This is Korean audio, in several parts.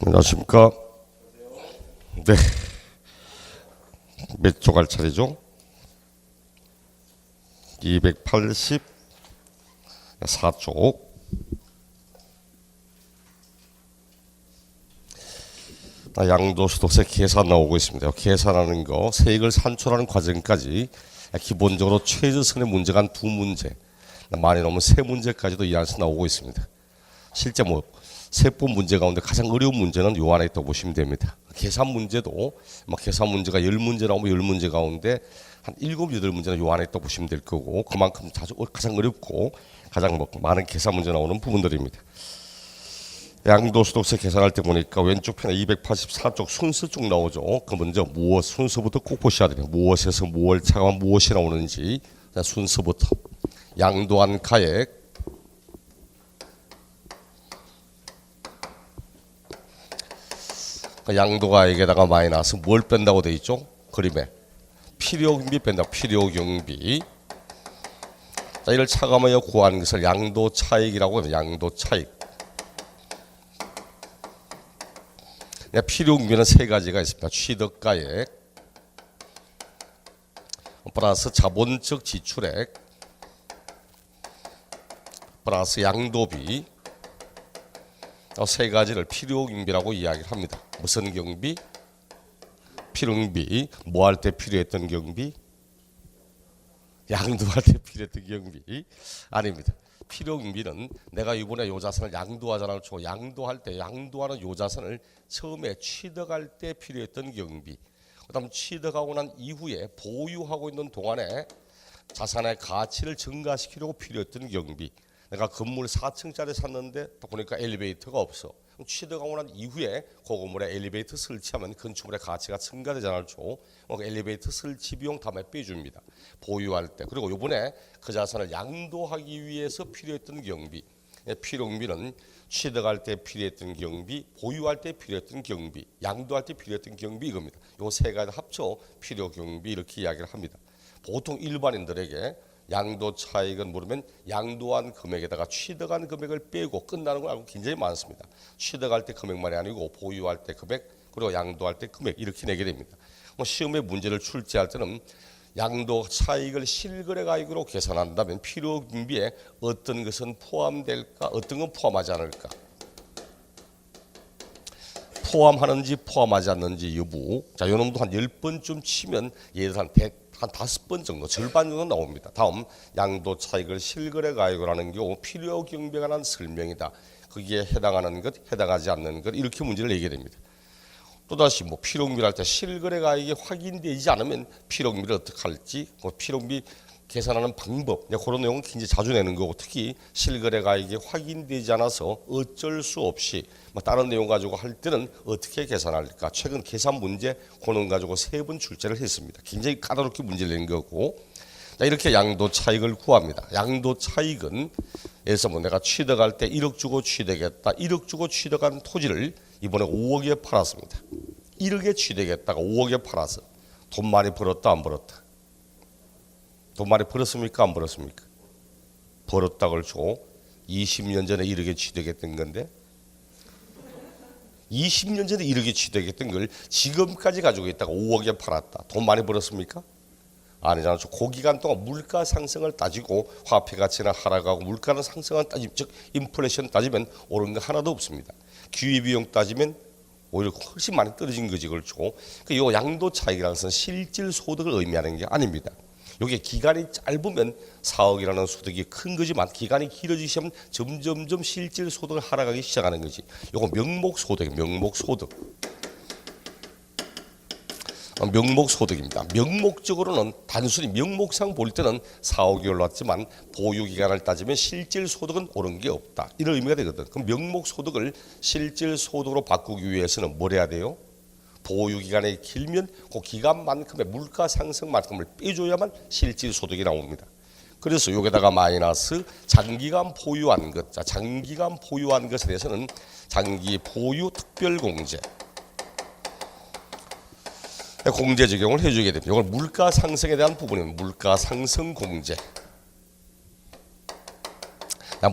안녕하십니까. 네. 몇 쪽 할 차례죠? 284쪽. 양도소득세 계산 나오고 있습니다. 계산하는 거, 세액을 산출하는 과정까지 기본적으로 최저선의 문제가 한 2문제, 많이 넘으면 3문제까지도 이 안에서 나오고 있습니다. 실제 세법 문제 가운데 가장 어려운 문제는 요 안에 있다고 보시면 됩니다. 계산 문제도 계산 문제가 10문제 나오면 10문제 가운데 한 7, 8문제는 요 안에 있다고 보시면 될 거고, 그만큼 가장 어렵고 가장 많은 계산 문제 나오는 부분들입니다. 양도소득세 계산할 때 보니까 왼쪽 편에 284쪽 순서 쪽 나오죠. 그 먼저 무엇 순서부터 꼭 보셔야 돼요. 무엇에서 무엇 차가 무엇이 나오는지 순서부터. 양도한 가액, 양도가액에다가 마이너스 뭘 뺀다고 돼 있죠? 그림에 필요경비 뺀다. 필요경비. 자, 이를 차감하여 구한 것을 양도차익이라고 해요. 양도차익. 필요경비는 3가지가 있습니다. 취득가액 플러스 자본적 지출액 플러스 양도비. 3가지를 필요경비라고 이야기를 합니다. 무슨 경비? 필요경비. 뭐 할 때 필요했던 경비? 양도할 때 필요했던 경비? 아닙니다. 필요경비는 내가 이번에 요 자산을 양도하잖아요. 양도할 때 양도하는 요 자산을 처음에 취득할 때 필요했던 경비, 그 다음 취득하고 난 이후에 보유하고 있는 동안에 자산의 가치를 증가시키려고 필요했던 경비. 내가 건물 4층짜리 샀는데 보니까 엘리베이터가 없어. 취득하고 난 이후에 그 건물에 엘리베이터 설치하면 건축물의 가치가 증가되잖아요. 엘리베이터 설치 비용 다음에 빼줍니다. 보유할 때. 그리고 이번에 그 자산을 양도하기 위해서 필요했던 경비. 필요경비는 취득할 때 필요했던 경비, 보유할 때 필요했던 경비, 양도할 때 필요했던 경비, 이겁니다. 요 3가지 합쳐 필요경비 이렇게 이야기를 합니다. 보통 일반인들에게 양도 차익은 물으면 양도한 금액에다가 취득한 금액을 빼고 끝나는 걸 알고 굉장히 많습니다. 취득할 때 금액만이 아니고 보유할 때 금액, 그리고 양도할 때 금액 이렇게 내게 됩니다. 시험에 문제를 출제할 때는 양도 차익을 실거래가액으로 계산한다면 필요경비에 어떤 것은 포함될까, 어떤 건 포함하지 않을까, 포함하는지 포함하지 않는지 여부. 자, 요 놈도 한 10번쯤 치면 예를 들어 한 5번 정도, 절반 정도 나옵니다. 다음, 양도 차익을 실거래가액으로 하는 경우 필요경비에 관한 설명이다. 거기에 해당하는 것, 해당하지 않는 것, 이렇게 문제를 내게 됩니다. 또다시 필요경비를 할 때 실거래가액이 확인되지 않으면 필요경비를 어떻게 할지, 필요경비 계산하는 방법, 그런 내용은 굉장히 자주 내는 거고, 특히 실거래가액이 확인되지 않아서 어쩔 수 없이 다른 내용 가지고 할 때는 어떻게 계산할까, 최근 계산 문제 그놈 가지고 3번 출제를 했습니다. 굉장히 까다롭게 문제를 낸 거고, 이렇게 양도 차익을 구합니다. 양도 차익은 예를 들어서 내가 취득할 때 1억 주고 취득했다. 1억 주고 취득한 토지를 이번에 5억에 팔았습니다. 1억에 취득했다가 5억에 팔아서 돈 많이 벌었다 안 벌었다? 돈 많이 벌었습니까 안 벌었습니까? 벌었다 그러죠. 20년 전에 1억에 취득했던 건데 20년 전에 1억에 취득했던 걸 지금까지 가지고 있다가 5억에 팔았다. 돈 많이 벌었습니까? 아니잖아요. 그 기간 동안 물가 상승을 따지고 화폐 가치나 하락하고 물가는 상승을 따지면, 즉 인플레이션 따지면 오른 거 하나도 없습니다. 기회비용 따지면 오히려 훨씬 많이 떨어진 거지. 그렇죠. 이 양도 차익이라는 것은 실질 소득을 의미하는 게 아닙니다. 이게 기간이 짧으면 4억이라는 소득이 큰 거지만 기간이 길어지시면 점점점 실질 소득을 하락하기 시작하는 거지. 이거 명목소득이에요. 명목소득. 명목소득입니다. 명목적으로는 단순히 명목상 볼 때는 4억이 올랐지만 보유기간을 따지면 실질소득은 오른 게 없다. 이런 의미가 되거든. 그럼 명목소득을 실질소득으로 바꾸기 위해서는 뭘 해야 돼요? 보유기간이 길면 그 기간만큼의 물가 상승만큼을 빼줘야만 실질소득이 나옵니다. 그래서 여기다가 마이너스 장기간 보유한 것. 자, 장기간 보유한 것에 대해서는 장기 보유 특별공제. 공제 적용을 해주게 됩니다. 이걸 물가 상승에 대한 부분입니다. 물가 상승 공제.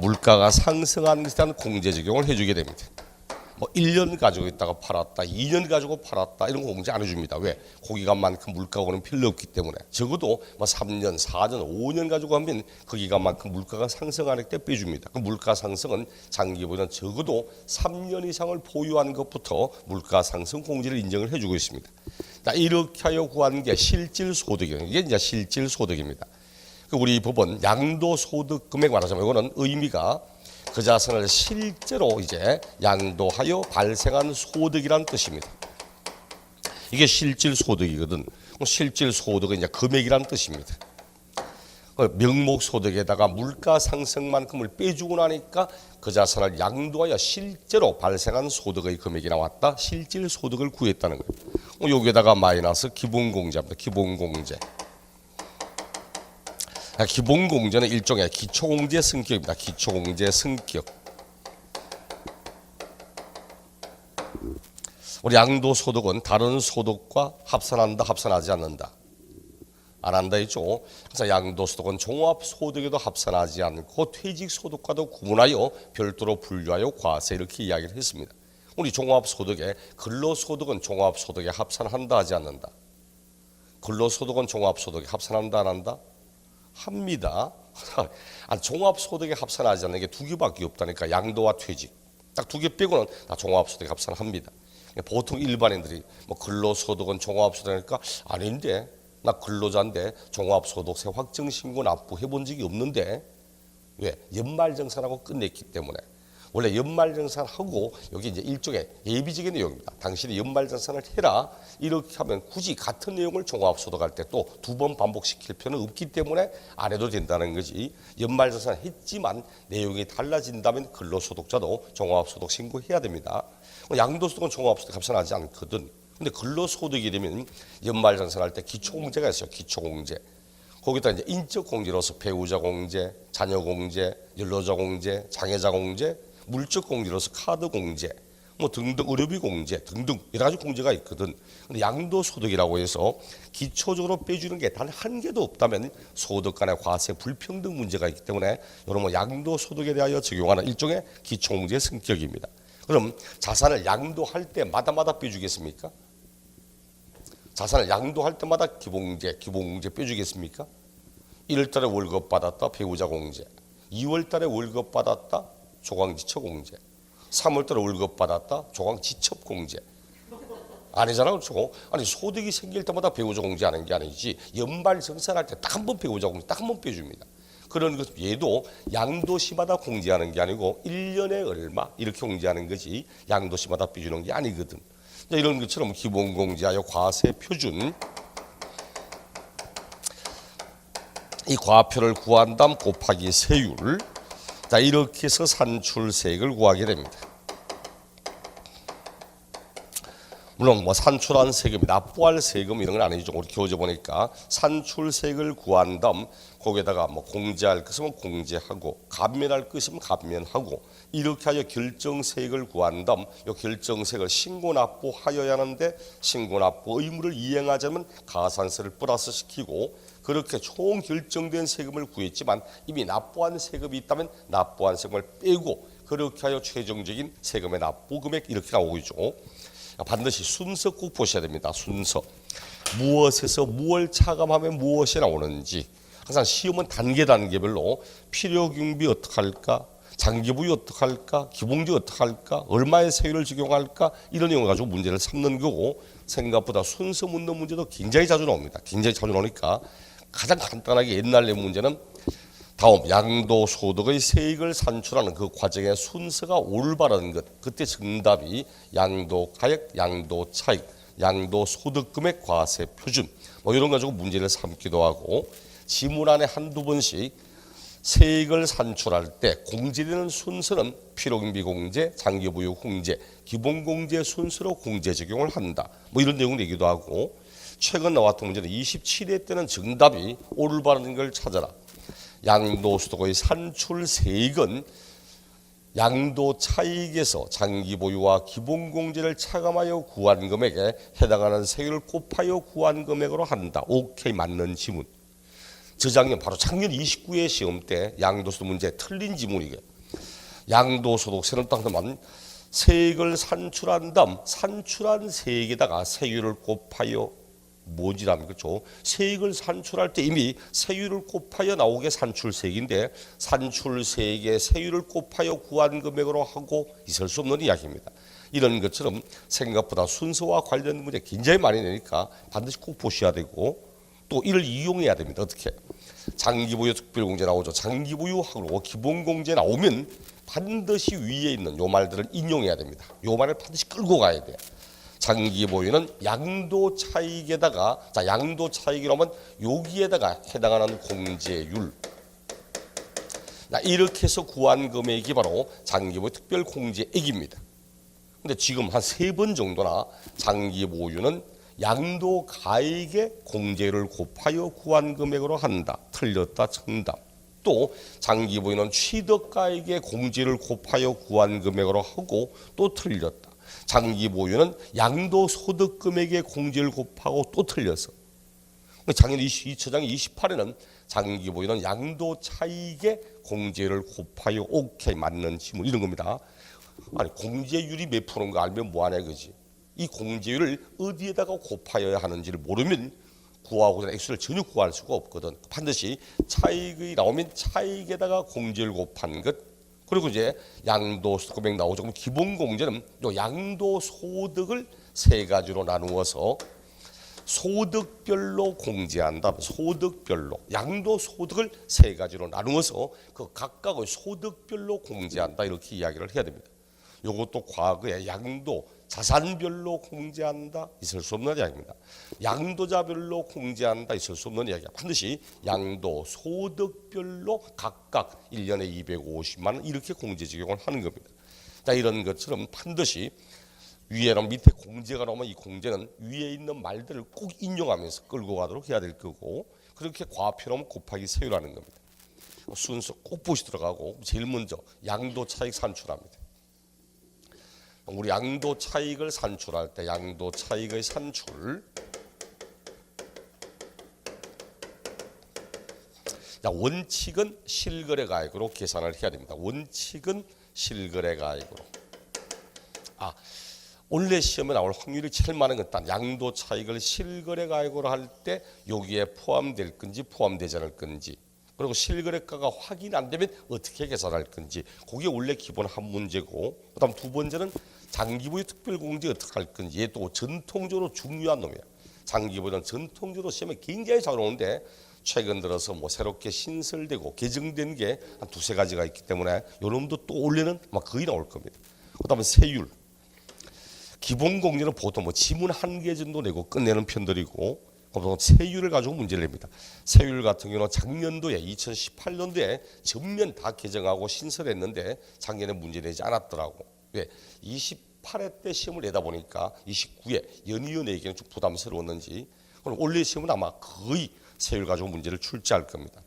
물가가 상승한 것에 대한 공제 적용을 해주게 됩니다. 뭐 1년 가지고 있다가 팔았다, 2년 가지고 팔았다 이런 거 공제 안 해줍니다. 왜? 고기간만큼 물가고는 필요 없기 때문에. 적어도 뭐 3년, 4년, 5년 가지고 하면 그 기간만큼 물가가 상승할 때 빼줍니다. 그 물가 상승은 장기보다는 적어도 3년 이상을 보유한 것부터 물가 상승 공제를 인정을 해주고 있습니다. 자, 이렇게 하여 구한 게 실질 소득이에요. 이게 이제 실질 소득입니다. 우리 법은 양도소득 금액 말하자면 이거는 의미가 그 자산을 실제로 이제 양도하여 발생한 소득이라는 뜻입니다. 이게 실질 소득이거든. 실질 소득은 이제 금액이라는 뜻입니다. 명목 소득에다가 물가 상승만큼을 빼주고 나니까 그 자산을 양도하여 실제로 발생한 소득의 금액이 나왔다. 실질 소득을 구했다는 거예요. 여기에다가 마이너스 기본공제입니다. 기본공제. 기본공제는 일종의 기초공제 승격입니다. 기초공제 승격. 우리 양도소득은 다른 소득과 합산한다, 합산하지 않는다. 안 한다 했죠. 그래서 양도소득은 종합소득에도 합산하지 않고 퇴직소득과도 구분하여 별도로 분류하여 과세 이렇게 이야기를 했습니다. 우리 종합소득에 근로소득은 종합소득에 합산한다 하지 않는다. 근로소득은 종합소득에 합산한다 안 한다? 합니다. 종합소득에 합산하지 않는 게 두 개밖에 없다니까. 양도와 퇴직 딱 두 개 빼고는 다 종합소득에 합산합니다. 보통 일반인들이 뭐 근로소득은 종합소득이니까 아닌데 나 근로자인데 종합소득세 확정신고 납부해 본 적이 없는데. 왜? 연말정산하고 끝냈기 때문에. 원래 연말정산하고 여기 이제 일종의 예비적인 내용입니다. 당신이 연말정산을 해라 이렇게 하면 굳이 같은 내용을 종합소득할 때 또 두 번 반복시킬 필요는 없기 때문에 안 해도 된다는 거지. 연말정산 했지만 내용이 달라진다면 근로소득자도 종합소득 신고해야 됩니다. 양도소득은 종합소득 합산하지 않거든. 근데 근로소득이 되면 연말정산할 때 기초공제가 있어요. 기초공제. 거기다 이제 인적공제로서 배우자공제, 자녀공제, 연로자공제, 장애자공제, 물적공제로서 카드공제, 뭐 등등 의료비공제 등등 여러 가지 공제가 있거든. 근데 양도소득이라고 해서 기초적으로 빼주는 게 단 한 개도 없다면 소득 간의 과세 불평등 문제가 있기 때문에 이런 뭐 양도소득에 대하여 적용하는 일종의 기초공제 성격입니다. 그럼 자산을 양도할 때마다 빼주겠습니까? 자산을 양도할 때마다 기본공제 빼주겠습니까? 1월달에 월급 받았다 배우자 공제, 2월달에 월급 받았다 조강지처공제, 3월달에 월급 받았다 조강지첩공제. 아니잖아, 그렇죠? 아니 소득이 생길 때마다 배우자 공제하는 게 아니지. 연말 정산할 때 딱 한 번 배우자 공제 딱 한 번 빼줍니다. 그런 것 얘도 양도시마다 공제하는 게 아니고 1년에 얼마 이렇게 공제하는 거지 양도시마다 빼주는 게 아니거든. 이런 것처럼 기본공제하여 과세 표준, 이 과표를 구한 다음 곱하기 세율. 자, 이렇게 해서 산출세액을 구하게 됩니다. 물론 뭐 산출한 세금, 납부할 세금 이런 건 아니죠. 우리 교재 보니까 산출세액을 구한 다음 거기에다가 뭐 공제할 것이면 공제하고 감면할 것이면 감면하고 이렇게 하여 결정세액을 구한 다음 이 결정세액을 신고납부하여야 하는데 신고납부 의무를 이행하자면 가산세를 플러스 시키고 그렇게 총 결정된 세금을 구했지만 이미 납부한 세금이 있다면 납부한 세금을 빼고 그렇게 하여 최종적인 세금의 납부 금액 이렇게 나오죠. 반드시 순서 꼭 보셔야 됩니다. 순서. 무엇에서 무엇을 차감하면 무엇이 나오는지. 항상 시험은 단계별로 필요경비 어떻게 할까, 장기부위 어떻게 할까, 기본기 어떻게 할까, 얼마의 세율을 적용할까 이런 내용을 가지고 문제를 삼는 거고 생각보다 순서 묻는 문제도 굉장히 자주 나옵니다. 굉장히 자주 나오니까 가장 간단하게 옛날의 문제는 다음 양도소득의 세액을 산출하는 그 과정의 순서가 올바른 것. 그때 정답이 양도가액, 양도차익, 양도소득금액 과세 표준 뭐 이런 가지고 문제를 삼기도 하고 지문안에 한두 번씩 세액을 산출할 때 공제되는 순서는 필요경비 공제, 장기부유 공제, 기본공제 순서로 공제 적용을 한다. 뭐 이런 내용 내기도 하고 최근 나왔던 문제는 27회 때는 정답이 올바른 걸 찾아라. 양도소득의 산출세액은 양도차익에서 장기보유와 기본공제를 차감하여 구한 금액에 해당하는 세율을 곱하여 구한 금액으로 한다. 오케이, 맞는 지문. 저작년 바로 작년 29회 시험 때 양도소득 문제 틀린 지문이게. 양도소득세는 딱 하면 세액을 산출한 다음 산출한 세액에다가 세율을 곱하여 뭐지라는 거죠. 세액을 산출할 때 이미 세율을 곱하여 나오게 산출세액인데 산출세액에 세율을 곱하여 구한 금액으로 하고 있을 수 없는 이야기입니다. 이런 것처럼 생각보다 순서와 관련 문제 굉장히 많이 내니까 반드시 꼭 보셔야 되고 또 이를 이용해야 됩니다. 어떻게? 장기보유 특별공제 나오죠. 장기보유하고 기본공제 나오면 반드시 위에 있는 요 말들을 인용해야 됩니다. 요 말을 반드시 끌고 가야 돼요. 장기보유는 양도차익에다가 양도차익이라면 여기에다가 해당하는 공제율 이렇게 해서 구한 금액이 바로 장기보유 특별공제액입니다. 근데 지금 한 3번 정도나 장기보유는 양도가액의 공제를 곱하여 구한 금액으로 한다. 틀렸다. 정답. 또 장기보유는 취득가액의 공제를 곱하여 구한 금액으로 하고 또 틀렸다. 장기보유는 양도소득금액의 공제를 곱하고 또 틀렸어. 작년 2000장 28에는 장기보유는 양도차익의 공제를 곱하여 오케이 맞는 지문 이런 겁니다. 아니 공제율이 몇 프로인 거 알면 뭐하냐 그지. 이 공제율을 어디에다가 곱하여야 하는지를 모르면 구하고자 액수를 전혀 구할 수가 없거든. 반드시 차익이 나오면 차익에다가 공제를 곱한 것. 그리고 이제 양도소득금액 나오죠. 그럼 기본공제는 요 양도소득을 3가지로 나누어서 소득별로 공제한다. 소득별로 양도소득을 3가지로 나누어서 그 각각의 소득별로 공제한다. 이렇게 이야기를 해야 됩니다. 이것도 과거에 양도 자산별로 공제한다 있을 수 없는 이야기입니다. 양도자별로 공제한다 있을 수 없는 이야기야. 반드시 양도 소득별로 각각 1년에 250만 원 이렇게 공제 적용을 하는 겁니다. 자, 이런 것처럼 반드시 위에랑 밑에 공제가 나오면 이 공제는 위에 있는 말들을 꼭 인용하면서 끌고 가도록 해야 될 거고 그렇게 과표 나오면 곱하기 세율하는 겁니다. 순서 꼭 보시 들어가고 제일 먼저 양도 차익 산출합니다. 우리 양도 차익을 산출할 때 양도 차익의 산출 원칙은 실거래가액으로 계산을 해야 됩니다. 원칙은 실거래가액으로. 원래 시험에 나올 확률이 제일 많은 건 딱 양도 차익을 실거래가액으로 할 때 여기에 포함될 건지 포함되지 않을 건지 그리고 실거래가가 확인 안 되면 어떻게 계산할 건지 그게 원래 기본 한 문제고 그다음 두 번째는 장기보유 특별공제 어떻게 할 건지 얘 또 전통적으로 중요한 놈이야. 장기보유는 전통적으로 시험에 굉장히 잘 오는데 최근 들어서 뭐 새롭게 신설되고 개정된 게 한 2-3가지가 있기 때문에 요놈도 또 올해는 아마 거의 나올 겁니다. 그다음에 세율. 기본공제는 보통 뭐 지문 1개 정도 내고 끝내는 편들이고 보통 세율을 가지고 문제를 냅니다. 세율 같은 경우는 작년도에 2018년도에 전면 다 개정하고 신설했는데 작년에 문제 내지 않았더라고. 왜? 28회 때 시험을 내다 보니까 29회 연이어내기는 좀 부담스러웠는지 그럼 올해 시험은 아마 거의 세율 가지고 문제를 출제할 겁니다.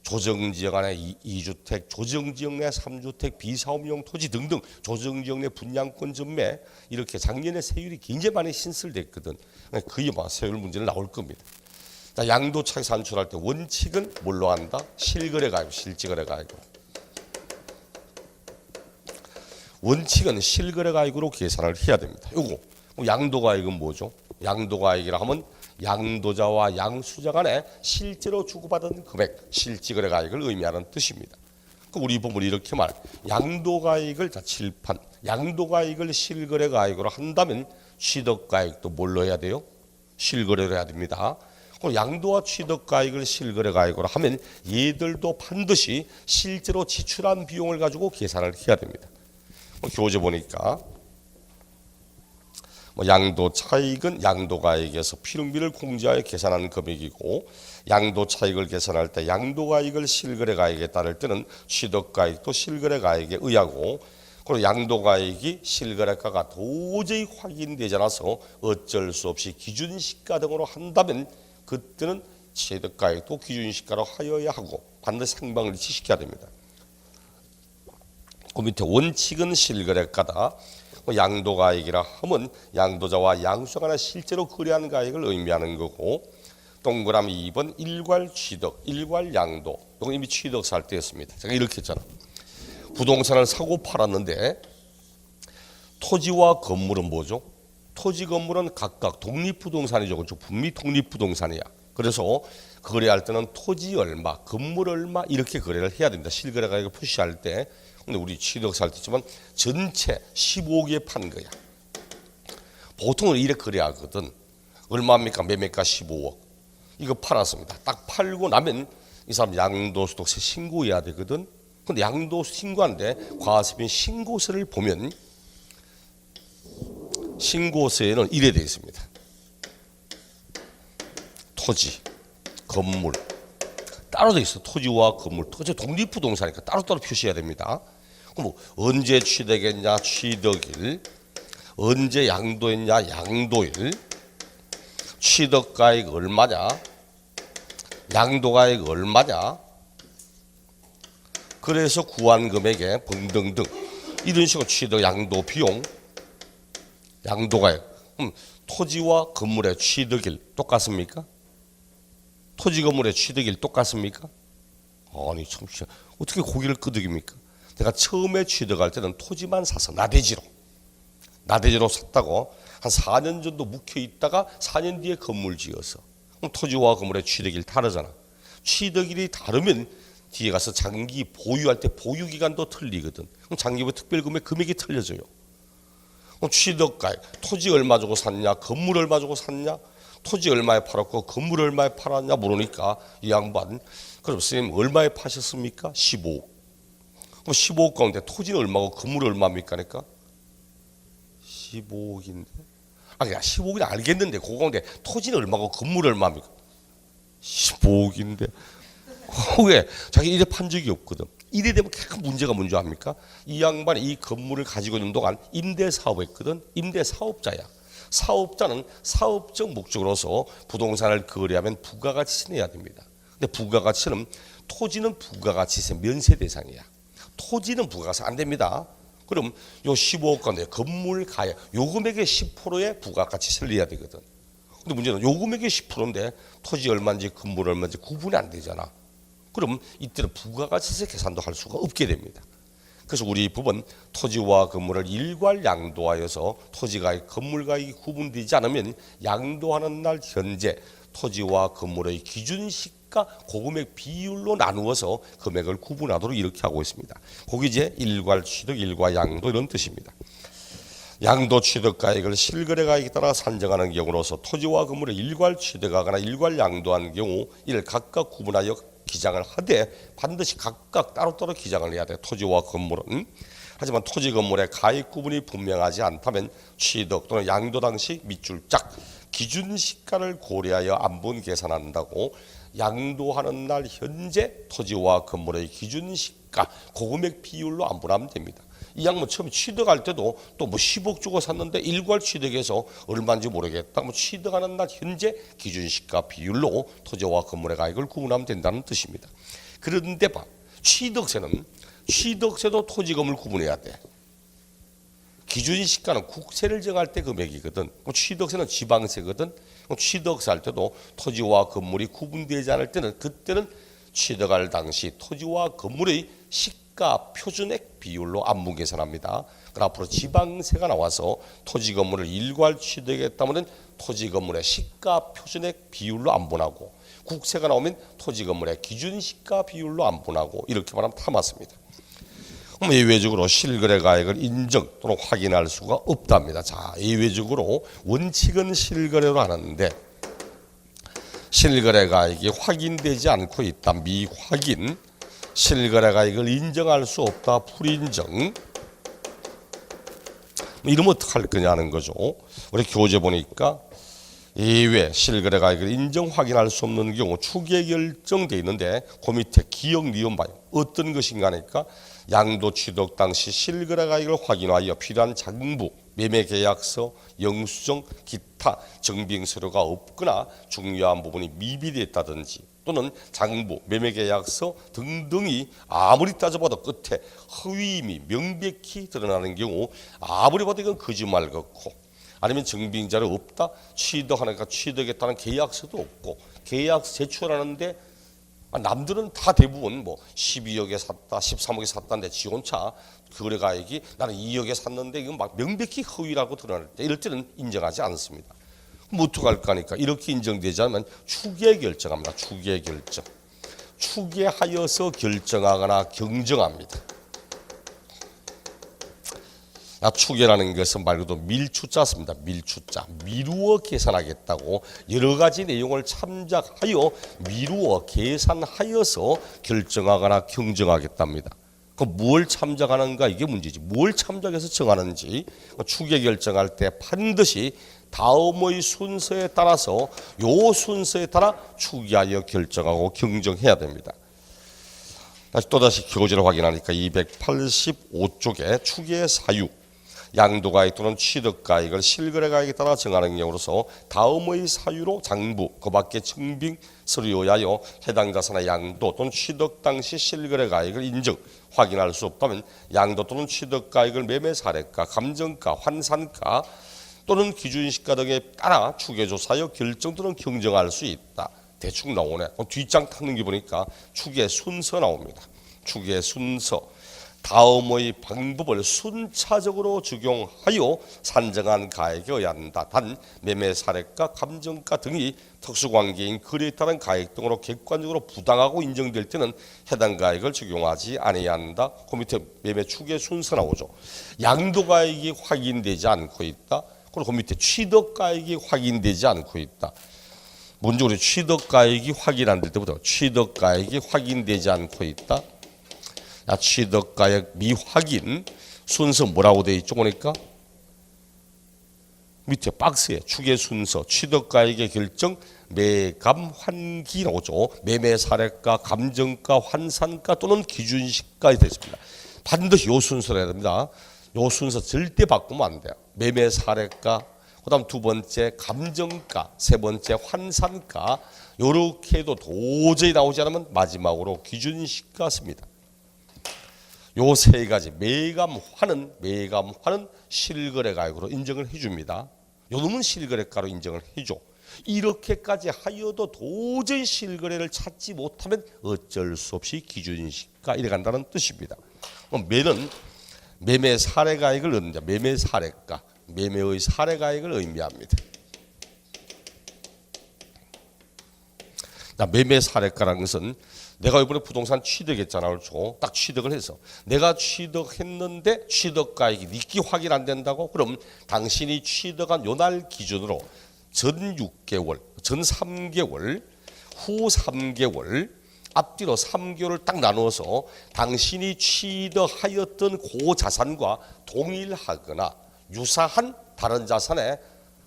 조정지역 안에 2주택, 조정지역 내 3주택, 비사업용 토지 등등 조정지역 내 분양권 전매 이렇게 작년에 세율이 굉장히 많이 신설됐거든. 거의 뭐 세율 문제는 나올 겁니다. 자, 양도차익 산출할 때 원칙은 뭘로 한다? 실거래가액, 실지거래가액으로. 원칙은 실거래가액으로 계산을 해야 됩니다. 요거 양도가액은 뭐죠? 양도가액이라 하면 양도자와 양수자 간에 실제로 주고받은 금액, 실지거래가액을 의미하는 뜻입니다. 우리 법을 이렇게 말, 양도가액을 칠판, 양도가액을 실거래가액으로 한다면 취득가액도 뭘로 해야 돼요? 실거래로 해야 됩니다. 그럼 양도와 취득가액을 실거래가액으로 하면 얘들도 반드시 실제로 지출한 비용을 가지고 계산을 해야 됩니다. 교재 보니까 양도 차익은 양도가액에서 필요비를 공제하여 계산하는 금액이고 양도 차익을 계산할 때 양도가액을 실거래가액에 따를 때는 취득가액도 실거래가액에 의하고 그리고 양도가액이 실거래가가 도저히 확인되지 않아서 어쩔 수 없이 기준시가 등으로 한다면 그때는 취득가액도 기준시가로 하여야 하고 반드시 상방을 일치시켜야 됩니다. 그 밑에 원칙은 실거래가다. 양도가액이라 하면 양도자와 양수자 간에 실제로 거래한 가액을 의미하는 거고 동그라미 2번 일괄 취득, 일괄 양도 이건 이미 취득사 할 때였습니다. 제가 이렇게 했잖아. 부동산을 사고 팔았는데 토지와 건물은 뭐죠? 토지 건물은 각각 독립부동산이죠. 그렇죠? 분미 독립부동산이야. 그래서 거래할 때는 토지 얼마, 건물 얼마 이렇게 거래를 해야 됩니다. 실거래가액을 표시할 때. 근데 우리 취득세 할 때 있지만 전체 15억에 판 거야. 보통은 이렇게 거래하거든. 얼마입니까? 매매가 15억. 이거 팔았습니다. 딱 팔고 나면 이 사람 양도소득세 신고해야 되거든. 근데 양도세 신고하는데 과세빈 신고서를 보면 신고서에는 이래 되어 있습니다. 토지, 건물 따로 되어 있어. 토지와 건물, 토지 독립부동산이니까 따로따로 표시해야 됩니다. 그럼 뭐 언제 취득했냐, 취득일, 언제 양도했냐, 양도일, 취득가액 얼마냐, 양도가액 얼마냐, 그래서 구한 금액에 등등등 이런 식으로 취득 양도 비용, 양도가액. 토지와 건물의 취득일 똑같습니까? 토지 건물의 취득일 똑같습니까? 아니 참 어떻게 고기를 끄덕입니까? 내가 처음에 취득할 때는 토지만 사서 나대지로 샀다고 한 4년 정도 묵혀 있다가 4년 뒤에 건물 지어서. 그럼 토지와 건물의 취득일 다르잖아. 취득일이 다르면 뒤에 가서 장기 보유할 때 보유기간도 틀리거든. 그럼 장기보 특별금액 금액이 틀려져요. 그럼 취득가액, 토지 얼마 주고 샀냐, 건물 얼마 주고 샀냐, 토지 얼마에 팔았고 건물 얼마에 팔았냐 물으니까 이 양반, 그럼 선생님 얼마에 파셨습니까? 15억. 그럼 15억 가운데 토지는 얼마고 건물은 얼마입니까? 그러니까 15억인데. 그냥 15억이 알겠는데 그 가운데 토지는 얼마고 건물은 얼마입니까? 15억인데. 왜? 자기 이래 판 적이 없거든. 이래 되면 큰 문제가 뭔지 압니까? 이 양반이 이 건물을 가지고 있는 동안 임대사업을 했거든. 임대사업자야. 사업자는 사업적 목적으로서 부동산을 거래하면 부가가치세 내야 됩니다. 근데 부가가치는 토지는 부가가치세 면세 대상이야. 토지는 부가가치 안 됩니다. 그럼 요 15억 가운데 건물 가액 요 금액의 10%의 부가가치세를 내야 되거든. 근데 문제는 요 금액의 10%인데 토지 얼마인지 건물 얼마인지 구분이 안 되잖아. 그럼 이때는 부가가치세 계산도 할 수가 없게 됩니다. 그래서 우리 법은 토지와 건물을 일괄 양도하여서 토지가액, 건물가액이 구분되지 않으면 양도하는 날 현재 토지와 건물의 기준시가 고금액 비율로 나누어서 금액을 구분하도록 이렇게 하고 있습니다. 그게 이제 일괄 취득, 일괄 양도 이런 뜻입니다. 양도 취득가액을 실거래가액에 따라 산정하는 경우로서 토지와 건물을 일괄 취득하거나 일괄 양도한 경우 이를 각각 구분하여 기장을 하되 반드시 각각 따로따로 기장을 해야 돼. 토지와 건물은. 하지만 토지 건물의 가액 구분이 분명하지 않다면 취득 또는 양도 당시 밑줄 짝 기준시가를 고려하여 안분 계산한다고 양도하는 날 현재 토지와 건물의 기준시가 고금액 비율로 안분하면 됩니다. 이 양반 처음에 취득할 때도 또 뭐 10억 주고 샀는데 일괄 취득해서 얼마인지 모르겠다. 뭐 취득하는 날 현재 기준시가 비율로 토지와 건물의 가액을 구분하면 된다는 뜻입니다. 그런데 봐, 취득세도 토지 건물 구분해야 돼. 기준시가는 국세를 정할 때 금액이거든. 취득세는 지방세거든. 취득세 할 때도 토지와 건물이 구분되지 않을 때는 그때는 취득할 당시 토지와 건물의 시가 표준액 비율로 안분 계산합니다. 그럼 앞으로 지방세가 나와서 토지 건물을 일괄 취득했다면 토지 건물의 시가 표준액 비율로 안분하고 국세가 나오면 토지 건물의 기준시가 비율로 안분하고 이렇게 말하면 다 맞습니다. 그럼 예외적으로 실거래가액을 인정 또는 확인할 수가 없답니다. 자, 예외적으로 원칙은 실거래로 하는데 실거래가액이 확인되지 않고 있다. 미확인. 실거래가액을 인정할 수 없다. 불인정. 이러면 어떡할 거냐는 거죠. 우리 교재 보니까 예외 실거래가액을 인정 확인할 수 없는 경우 추계 결정돼 있는데 그 밑에 기억 니은 봐요. 어떤 것인가 하니까 양도 취득 당시 실거래가액을 확인하여 필요한 장부, 매매계약서, 영수증, 기타 증빙서류가 없거나 중요한 부분이 미비됐다든지 또는 장부, 매매계약서 등등이 아무리 따져봐도 끝에 허위임이 명백히 드러나는 경우 아무리 봐도 이건 거짓말 같고 아니면 증빙자료 없다, 취득하니까 취득했다는 계약서도 없고 계약서 제출하는데 남들은 다 대부분 뭐 12억에 샀다, 13억에 샀다는데 지 혼자 거래가액이 나는 2억에 샀는데 이건 막 명백히 허위라고 드러날 때 이럴 때는 인정하지 않습니다. 뭐 어떡할까 하니까 이렇게 인정되지 않으면 추계 결정합니다. 추계 결정. 추계하여서 결정하거나 경정합니다. 추계라는 것은 말 그대로 밀추자 씁니다. 밀추자. 미루어 계산하겠다고 여러 가지 내용을 참작하여 미루어 계산하여서 결정하거나 경정하겠답니다. 그럼 뭘 참작하는가 이게 문제지. 뭘 참작해서 정하는지. 추계 결정할 때 반드시 다음의 순서에 따라서 요 순서에 따라 추계하여 결정하고 경정해야 됩니다. 또다시 교재를 확인하니까 285쪽에 추계 사유 양도가액 또는 취득가액을 실거래가액에 따라 정하는 경우로서 다음의 사유로 장부 그 밖에 증빙 서류에 의하여 해당 자산의 양도 또는 취득 당시 실거래가액을 인정 확인할 수 없다면 양도 또는 취득가액을 매매 사례가 감정가 환산가 또는 기준시가 등에 따라 추계조사하여 결정 또는 경정할 수 있다. 대충 나오네. 뒷장 탔는 게 보니까 추계 순서 나옵니다. 추계 순서. 다음의 방법을 순차적으로 적용하여 산정한 가액에 의한다. 단 매매 사례가 감정가 등이 특수관계인 거래에 따른 가액 등으로 객관적으로 부당하고 인정될 때는 해당 가액을 적용하지 아니해야 한다. 그 밑에 매매 추계 순서 나오죠. 양도가액이 확인되지 않고 있다. 그리고 그 밑에 취득가액이 확인되지 않고 있다. 먼저 우리 취득가액이 확인 안 될 때부터 취득가액이 확인되지 않고 있다. 취득가액 미확인 순서 뭐라고 되어 있죠? 보니까 밑에 박스에 추계 순서 취득가액의 결정 매감 환기 나오죠. 매매 사례가 감정가 환산가 또는 기준시가에 되어 있습니다. 반드시 요 순서로 해야 됩니다. 요 순서 절대 바꾸면 안 돼요. 매매 사례가 그다음 두 번째 감정가 세 번째 환산가 요렇게 해도 도저히 나오지 않으면 마지막으로 기준시가 씁니다. 요 세 가지 매감환은 실거래가액으로 인정을 해줍니다. 요 놈은 실거래가로 인정을 해줘. 이렇게까지 하여도 도저히 실거래를 찾지 못하면 어쩔 수 없이 기준시가 이래 간다는 뜻입니다. 매는 매매 사례가액을 얻는다. 매매 사례가 매매의 사례가액을 의미합니다. 매매 사례가라는 것은 내가 이번에 부동산 취득했잖아. 그렇죠? 딱 취득을 해서 내가 취득했는데 취득가액이 니끼 확인 안 된다고? 그럼 당신이 취득한 요 날 기준으로 전 6개월, 전 3개월, 후 3개월, 앞뒤로 3개월을 딱 나누어서 당신이 취득하였던 그 자산과 동일하거나 유사한 다른 자산에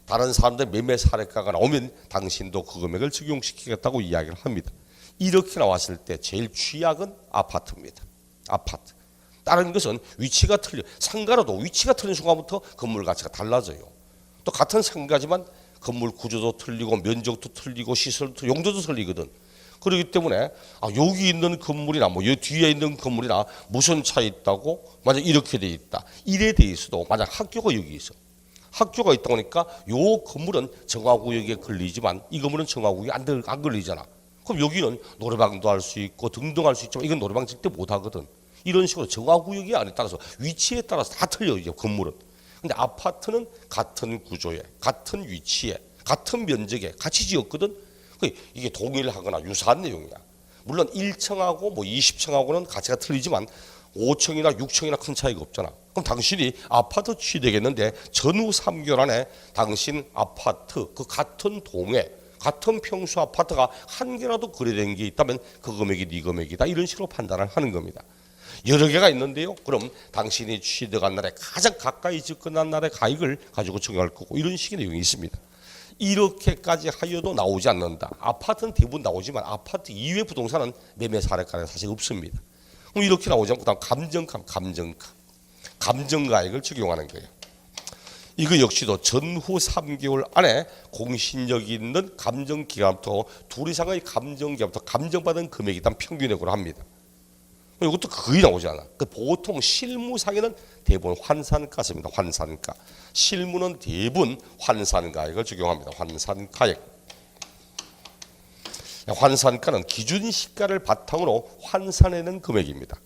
다른 사람들의 매매 사례가가 나오면 당신도 그 금액을 적용시키겠다고 이야기를 합니다. 이렇게 나왔을 때 제일 취약은 아파트입니다. 아파트. 다른 것은 위치가 틀려. 상가라도 위치가 틀린 순간부터 건물 가치가 달라져요. 또 같은 상가지만 건물 구조도 틀리고 면적도 틀리고 시설도 용도도 틀리거든. 그렇기 때문에 여기 있는 건물이나 뭐 여기 뒤에 있는 건물이나 무슨 차이 있다고 만약 이렇게 돼 있다. 이래 돼 있어도 만약 학교가 여기 있어. 학교가 있다 보니까 요 건물은 정화구역에 걸리지만 이 건물은 정화구역에 안 걸리잖아. 그럼 여기는 노래방도 할 수 있고 등등 할 수 있지만 이건 노래방 절대 못 하거든. 이런 식으로 정화구역이 안에 따라서 위치에 따라서 다 틀려 이제 건물은. 근데 아파트는 같은 구조에 같은 위치에 같은 면적에 같이 지었거든. 이게 동일하거나 유사한 내용이야. 물론 1층하고 뭐 20층하고는 가치가 틀리지만 5층이나 6층이나 큰 차이가 없잖아. 그럼 당신이 아파트 취득했는데 전후 3개월 안에 당신 아파트 그 같은 동에 같은 평수 아파트가 한 개라도 거래된 게 있다면 그 금액이 네 금액이다. 이런 식으로 판단을 하는 겁니다. 여러 개가 있는데요. 그럼 당신이 취득한 날에 가장 가까이 접근한 날의 가액을 가지고 정할 거고 이런 식의 내용이 있습니다. 이렇게까지 하여도 나오지 않는다. 아파트는 대부분 나오지만 아파트 이외 부동산은 매매 사례가는 사실 없습니다. 그럼 이렇게 나오지 않고 감정가액을 적용하는 거예요. 이거 역시도 전후 3개월 안에 공신력 있는 감정기간부터 둘 이상의 감정기간부터 감정받은 금액이 일단 평균액으로 합니다. 이것도 거의 나오지 않아. 보통 실무상에는 대부분 환산가 씁니다. 환산가. 실무는 대부분 환산가액을 적용합니다. 환산가액. 환산가는 기준시가를 바탕으로 환산해낸 금액입니다.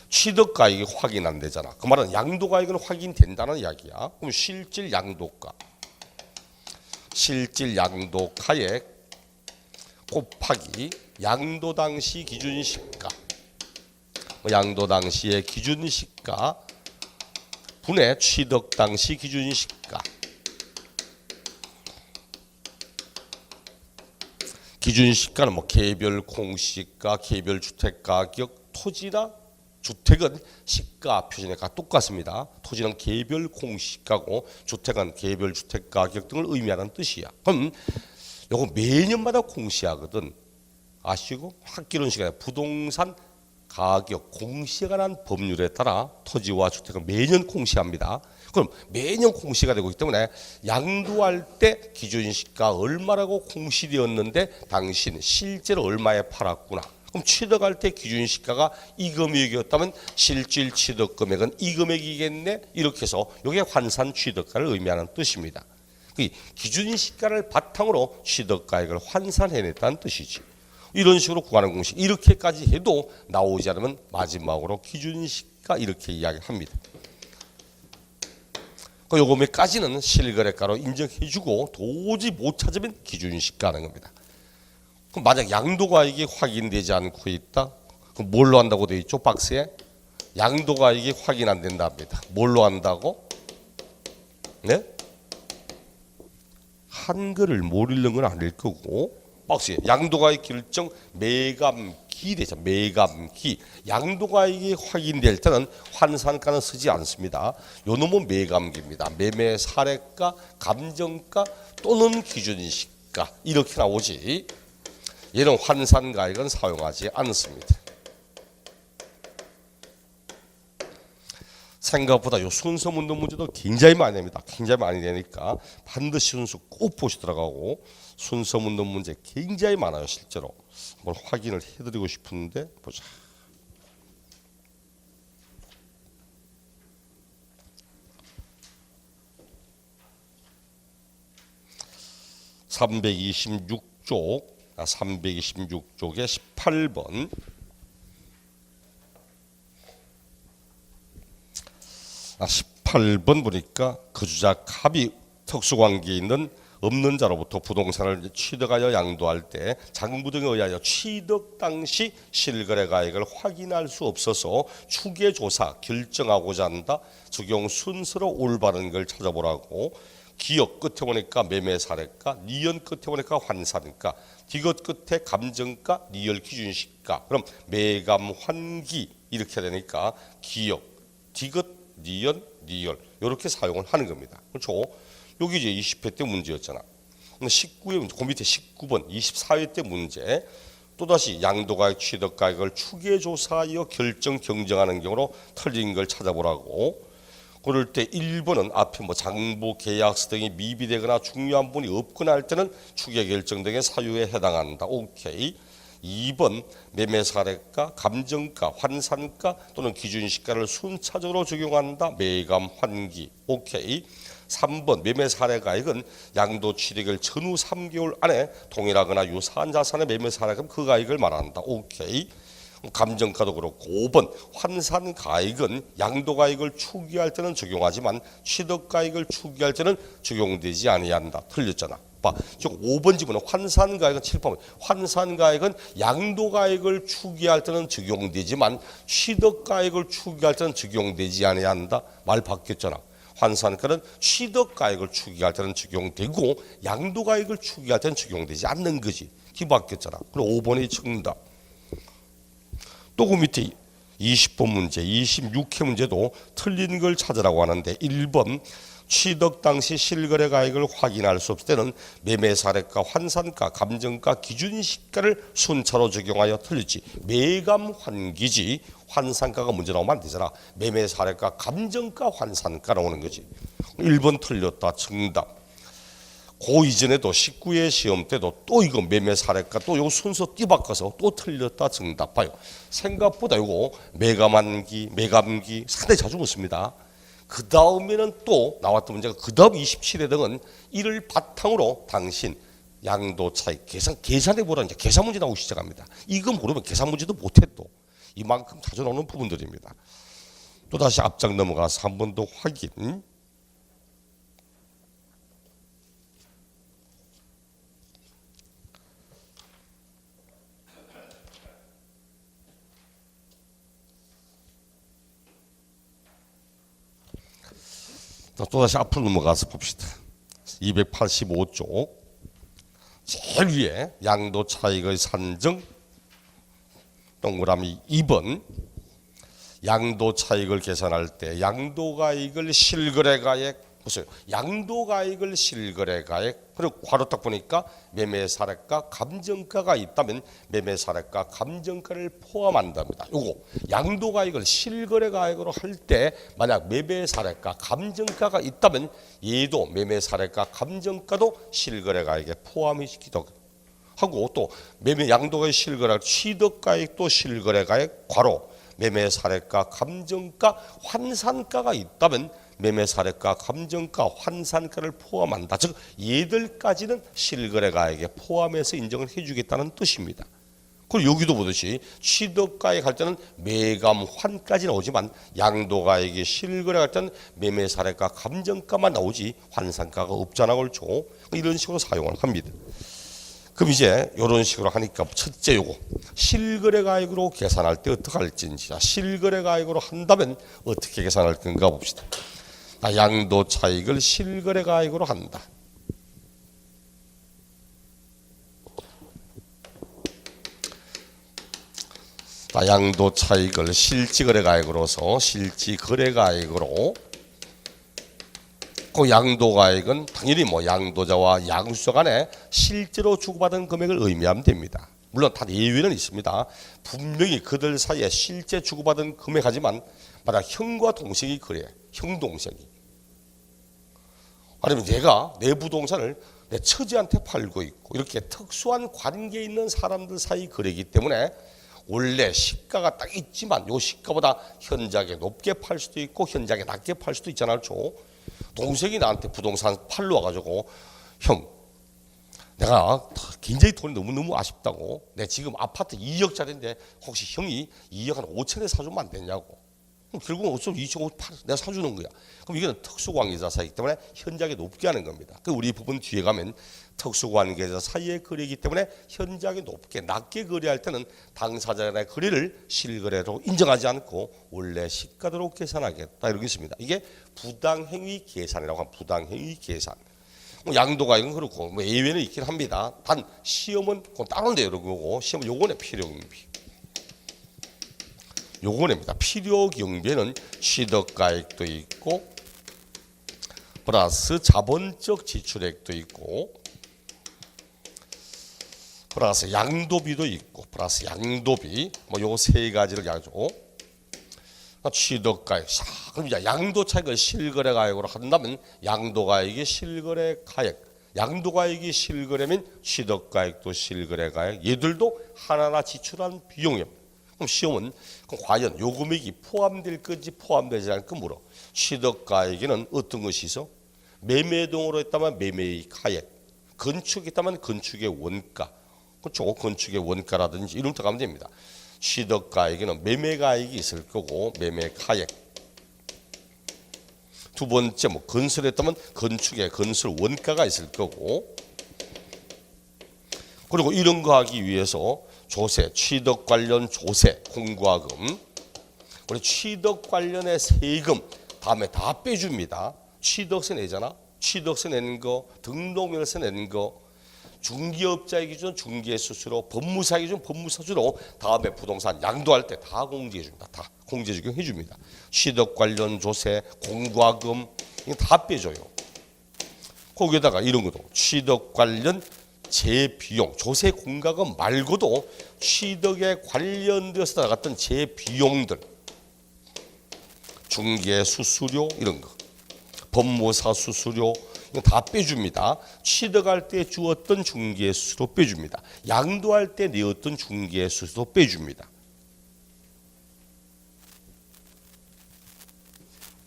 취득가액이 확인 안 되잖아. 그 말은 양도가액은 확인된다는 이야기야. 그럼 실질 양도가, 실질 양도가액 곱하기 양도 당시 기준시가, 양도 당시의 기준시가 분의 취득 당시 기준시가. 기준시가는 뭐 개별 공시가, 개별 주택 가격, 토지나 주택은 시가 표준액과 똑같습니다. 토지는 개별 공시가고 주택은 개별 주택 가격 등을 의미하는 뜻이야. 그럼 요거 매년마다 공시하거든. 아시고 학기론 시간에 부동산 가격 공시에 관한 법률에 따라 토지와 주택은 매년 공시합니다. 그럼 매년 공시가 되고 있기 때문에 양도할 때 기준시가 얼마라고 공시되었는데 당신 실제로 얼마에 팔았구나. 그럼 취득할 때 기준시가가 이 금액이었다면 실질 취득 금액은 이 금액이겠네. 이렇게 해서 이게 환산 취득가를 의미하는 뜻입니다. 기준시가를 바탕으로 취득가액을 환산해냈다는 뜻이지. 이런 식으로 구하는 공식 이렇게까지 해도 나오지 않으면 마지막으로 기준시가 이렇게 이야기합니다. 그 요금에까지는 실거래가로 인정해주고 도저히 못 찾으면 기준시가 하는 겁니다. 그럼 만약 양도가액이 확인되지 않고 있다? 그럼 뭘로 한다고 되어 있죠? 박스에 양도가액이 확인 안 된다 합니다. 뭘로 한다고? 네? 한글을 못 읽는 건 아닐 거고 박스에 양도가액 결정 매감기 되죠. 매감기. 양도가액이 확인될 때는 환산가는 쓰지 않습니다. 요 놈은 매감기입니다. 매매 사례가, 감정가 또는 기준시가 이렇게 나오지. 얘는 환산가액은 사용하지 않습니다. 생각보다 요 순서 묻는 문제도 굉장히 많이 됩니다. 굉장히 많이 되니까 반드시 순서 꼭 보시더라고. 순서 묻는 문제 굉장히 많아요. 실제로 한번 확인을 해드리고 싶은데 보자. (326쪽) 326쪽에 18번 아, 18번 보니까 거주자 갑이 특수관계에 있는 없는 자로부터 부동산을 취득하여 양도할 때 장부 등에 의하여 취득 당시 실거래가액을 확인할 수 없어서 추계조사 결정하고자 한다. 적용 순서로 올바른 걸 찾아보라고. 기억 끝에 보니까 매매 사례가, 니은 끝에 보니까 환산가, 디귿 끝에 감정가, 니을 기준시가. 그럼 매감 환기 이렇게 되니까 기억, 디귿, 니은, 니을 이렇게 사용을 하는 겁니다. 그렇죠? 여기 이제 20회 때 문제였잖아. 19회 그 밑에 19번 24회 때 문제. 또다시 양도가액 취득가액을 추계조사하여 결정 경정하는 경우로 틀린 걸 찾아보라고. 그럴 때 1번은 앞에 뭐 장부 계약서 등이 미비되거나 중요한 부분이 없거나 할 때는 추계 결정 등의 사유에 해당한다. 오케이. 2번 매매 사례가, 감정가, 환산가 또는 기준시가를 순차적으로 적용한다. 매감 환기. 오케이. 3번 매매 사례가액은 양도 취득일 전후 3개월 안에 동일하거나 유사한 자산의 매매 사례금 그 가액을 말한다. 오케이. 감정가도 그렇고 5번 환산가액은 양도가액을 추기할 때는 적용하지만 취득가액을 추기할 때는 적용되지 아니한다. 틀렸잖아. 즉 5번 지문은 환산가액은 7번 환산가액은 양도가액을 추기할 때는 적용되지만 취득가액을 추기할 때는 적용되지 아니한다. 말 바뀌었잖아. 환산가는 취득가액을 추기할 때는 적용되고 양도가액을 추기할 때는 적용되지 않는 거지. 기 바뀌었잖아. 그럼 5번이 정답. 또 그 밑에 20번 문제, 26회 문제도 틀린 걸 찾으라고 하는데 1번 취득 당시 실거래가액을 확인할 수 없을 때는 매매 사례가, 환산가, 감정가, 기준시가를 순차로 적용하여 틀렸지. 매감 환기지. 환산가가 문제 나오면 안 되잖아. 매매 사례가, 감정가, 환산가 나오는 거지. 1번 틀렸다. 정답. 그 이전에도 19회 시험 때도 또 이거 매매 사례가 또 요 순서 뒤바꿔서 또 틀렸다. 정답. 봐요. 생각보다 요거 매감환기, 매감기 상당히 자주 묻습니다. 그 다음에는 또 나왔던 문제가 그 다음 27회 등은 이를 바탕으로 당신 양도 차익 계산해 보라. 이제 계산 문제 나오기 시작합니다. 이거 모르면 계산 문제도 못해. 또 이만큼 자주 나오는 부분들입니다. 또 다시 앞장 넘어가서 한 번 더 확인. 또다시 앞으로 넘어가서 봅시다. 285쪽 제일 위에 양도 차익의 산정 동그라미 2번 양도 차익을 계산할 때 양도가액을 실거래가액 보세요. 양도가액을 실거래가액 그리고 괄호 딱 보니까 매매사례가 감정가가 있다면 매매사례가 감정가를 포함한답니다. 요거 양도가액을 실거래가액으로 할 때 만약 매매사례가 감정가가 있다면 얘도 매매사례가 감정가도 실거래가액에 포함이 시키도록 하고 또 매매 양도가액 실거래가액 취득가액도 실거래가액 괄호 매매사례가 감정가 환산가가 있다면 매매사례가 감정가 환산가를 포함한다. 즉 얘들까지는 실거래가액에 포함해서 인정을 해주겠다는 뜻입니다. 그리고 여기도 보듯이 취득가액 할 때는 매감환까지 나오지만 양도가액이 실거래할 때는 매매사례가 감정가만 나오지 환산가가 없잖아. 그렇죠? 이런 식으로 사용을 합니다. 그럼 이제 이런 식으로 하니까 첫째 요거 실거래가액으로 계산할 때 어떻게 할지인지 실거래가액으로 한다면 어떻게 계산할 건가 봅시다. 양도 차익을 실거래가액으로 한다. 양도 차익을 실지거래가액으로서 실지거래가액으로 그 양도가액은 당연히 뭐 양도자와 양수자 간에 실제로 주고받은 금액을 의미하면 됩니다. 물론 다 예외는 있습니다. 분명히 그들 사이에 실제 주고받은 금액하지만 만약 형과 동생이 그래. 형 동생이 아니면 내가 내 부동산을 내 처제한테 팔고 있고 이렇게 특수한 관계에 있는 사람들 사이 거래이기 때문에 원래 시가가 딱 있지만 요 시가보다 현저하게 높게 팔 수도 있고 현저하게 낮게 팔 수도 있잖아요. 동생이 나한테 부동산 팔러 와가지고 형 내가 굉장히 돈이 너무너무 아쉽다고 내 지금 아파트 2억짜리인데 혹시 형이 2억 한 5천에 사주면 안 되냐고. 결국은 어쩌면 2억 내가 사주는 거야. 그럼 이거는 특수관계자 사이기 때문에 현저하게 높게 하는 겁니다. 그 우리 부분 뒤에 가면 특수관계자 사이의 거래이기 때문에 현저하게 높게 낮게 거래할 때는 당사자 간의 거래를 실거래로 인정하지 않고 원래 시가대로 계산하겠다 이런 게 있습니다. 이게 부당행위 계산이라고 하면 부당행위 계산. 양도가액은 그렇고 뭐 예외는 있긴 합니다. 단 시험은 그건 따로인데요. 그러고 시험은 요거네 필요경비. 요거입니다. 필요경비에는 취득가액도 있고 플러스 자본적 지출액도 있고 플러스 양도비도 있고 플러스 양도비 뭐 요 세 가지를 가지고 취득가액. 그럼 이제 양도차익을 실거래가액으로 한다면 양도가액이 실거래가액 양도가액이 실거래면 취득가액도 실거래가액 얘들도 하나하나 지출한 비용입니다. 그럼 시험은 그럼 과연 요 금액이 포함될 건지 포함되지 않을 까 물어. 취득가액에는 어떤 것이 있어? 매매동으로 했다면 매매의 가액, 건축이 있다면 건축의 원가, 그렇죠? 건축의 원가라든지 이런 데 가면 됩니다. 취득가액에는 매매가액이 있을 거고 매매가액. 두 번째 뭐 건설했다면 건축의 건설 원가가 있을 거고. 그리고 이런 거 하기 위해서 조세, 취득 관련 조세, 공과금, 우리 취득 관련의 세금 다음에 다 빼줍니다. 취득세 내잖아. 취득세 내는 거, 등록면허세 내는 거, 중개업자의 기준 중개수수료, 법무사 기준 법무사수로 다음에 부동산 양도할 때 다 공제해줍니다. 다 공제 적용해줍니다. 취득 관련 조세, 공과금 이거 다 빼줘요. 거기에다가 이런 것도 취득 관련 재비용, 조세 공과금 말고도 취득에 관련되어서 나갔던 재비용들, 중개 수수료 이런 거, 법무사 수수료 이거 다 빼줍니다. 취득할 때 주었던 중개 수수료 빼줍니다. 양도할 때 내었던 중개 수수료 빼줍니다.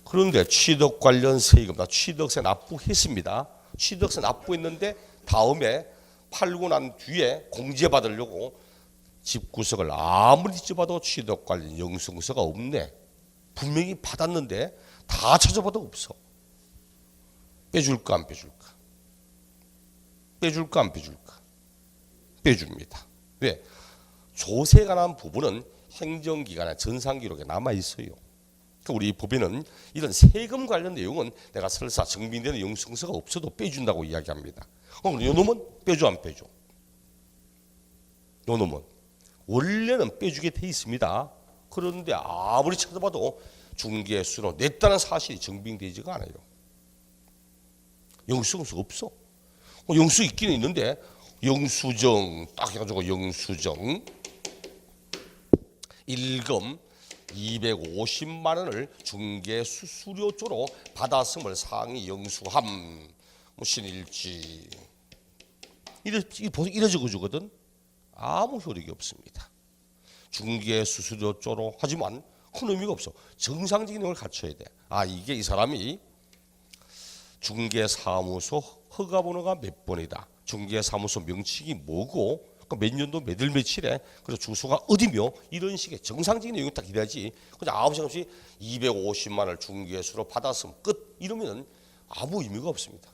그런데 취득 관련 세금, 취득세 납부했습니다. 취득세 납부했는데 다음에 팔고 난 뒤에 공제받으려고 집구석을 아무리 뒤져봐도 취득 관련 영수증서가 없네. 분명히 받았는데 다 찾아봐도 없어. 빼줄까 안 빼줄까? 빼줄까 안 빼줄까? 빼줍니다. 왜? 조세에 관한 부분은 행정기관의 전산기록에 남아있어요. 그러니까 우리 법에는 이런 세금 관련 내용은 내가 설사 증빙되는 영수증서가 없어도 빼준다고 이야기합니다. 요 놈은 빼줘 안 빼줘? 요 놈은 원래는 빼주게 돼 있습니다. 그런데 아무리 찾아봐도 중개수로 냈다는 사실이 증빙되지가 않아요. 영수증서 없어. 영수 있기는 있는데 영수증 딱 해가지고 영수증 일금 250만 원을 중개 수수료조로 받았음을 상위 영수함 신일지 이래 적어주거든. 아무 효력이 없습니다. 중개 수수료조로 하지만 큰 의미가 없어. 정상적인 내용을 갖춰야 돼. 이게 이 사람이 중개사무소 허가번호가 몇 번이다. 중개사무소 명칭이 뭐고 몇 년도 몇월 며칠에 그리고 주소가 어디며 이런 식의 정상적인 내용이 딱 이래야지. 그냥 아무 생각 없이 250만 원을 중개수로 받았으면 끝 이러면 아무 의미가 없습니다.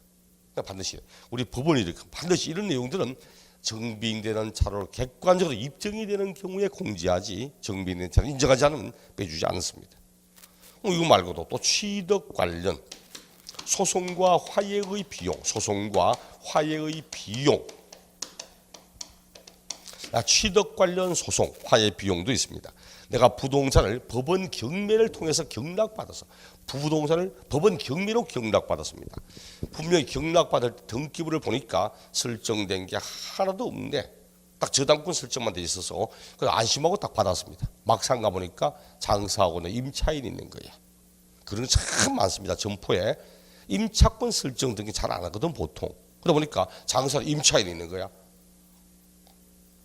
그러니까 반드시 우리 법원이 이렇게 반드시 이런 내용들은 정빙되는 차로 객관적으로 입증이 되는 경우에 공지하지 정빙된 차를 인정하지 않으면 빼주지 않습니다. 이거 말고도 또 취득 관련 소송과 화해의 비용, 소송과 화해의 비용, 취득 관련 소송, 화해 비용도 있습니다. 내가 부동산을 법원 경매를 통해서 경락받아서 부동산을 법원 경매로 경락받았습니다. 분명히 경락받을 등기부를 보니까 설정된 게 하나도 없네. 딱 저당권 설정만 돼 있어서 안심하고 딱 받았습니다. 막상 가보니까 장사하고는 임차인이 있는 거야. 그런 게 참 많습니다. 점포에 임차권 설정 등기 잘 안 하거든 보통. 그러다 보니까 장사 임차인이 있는 거야.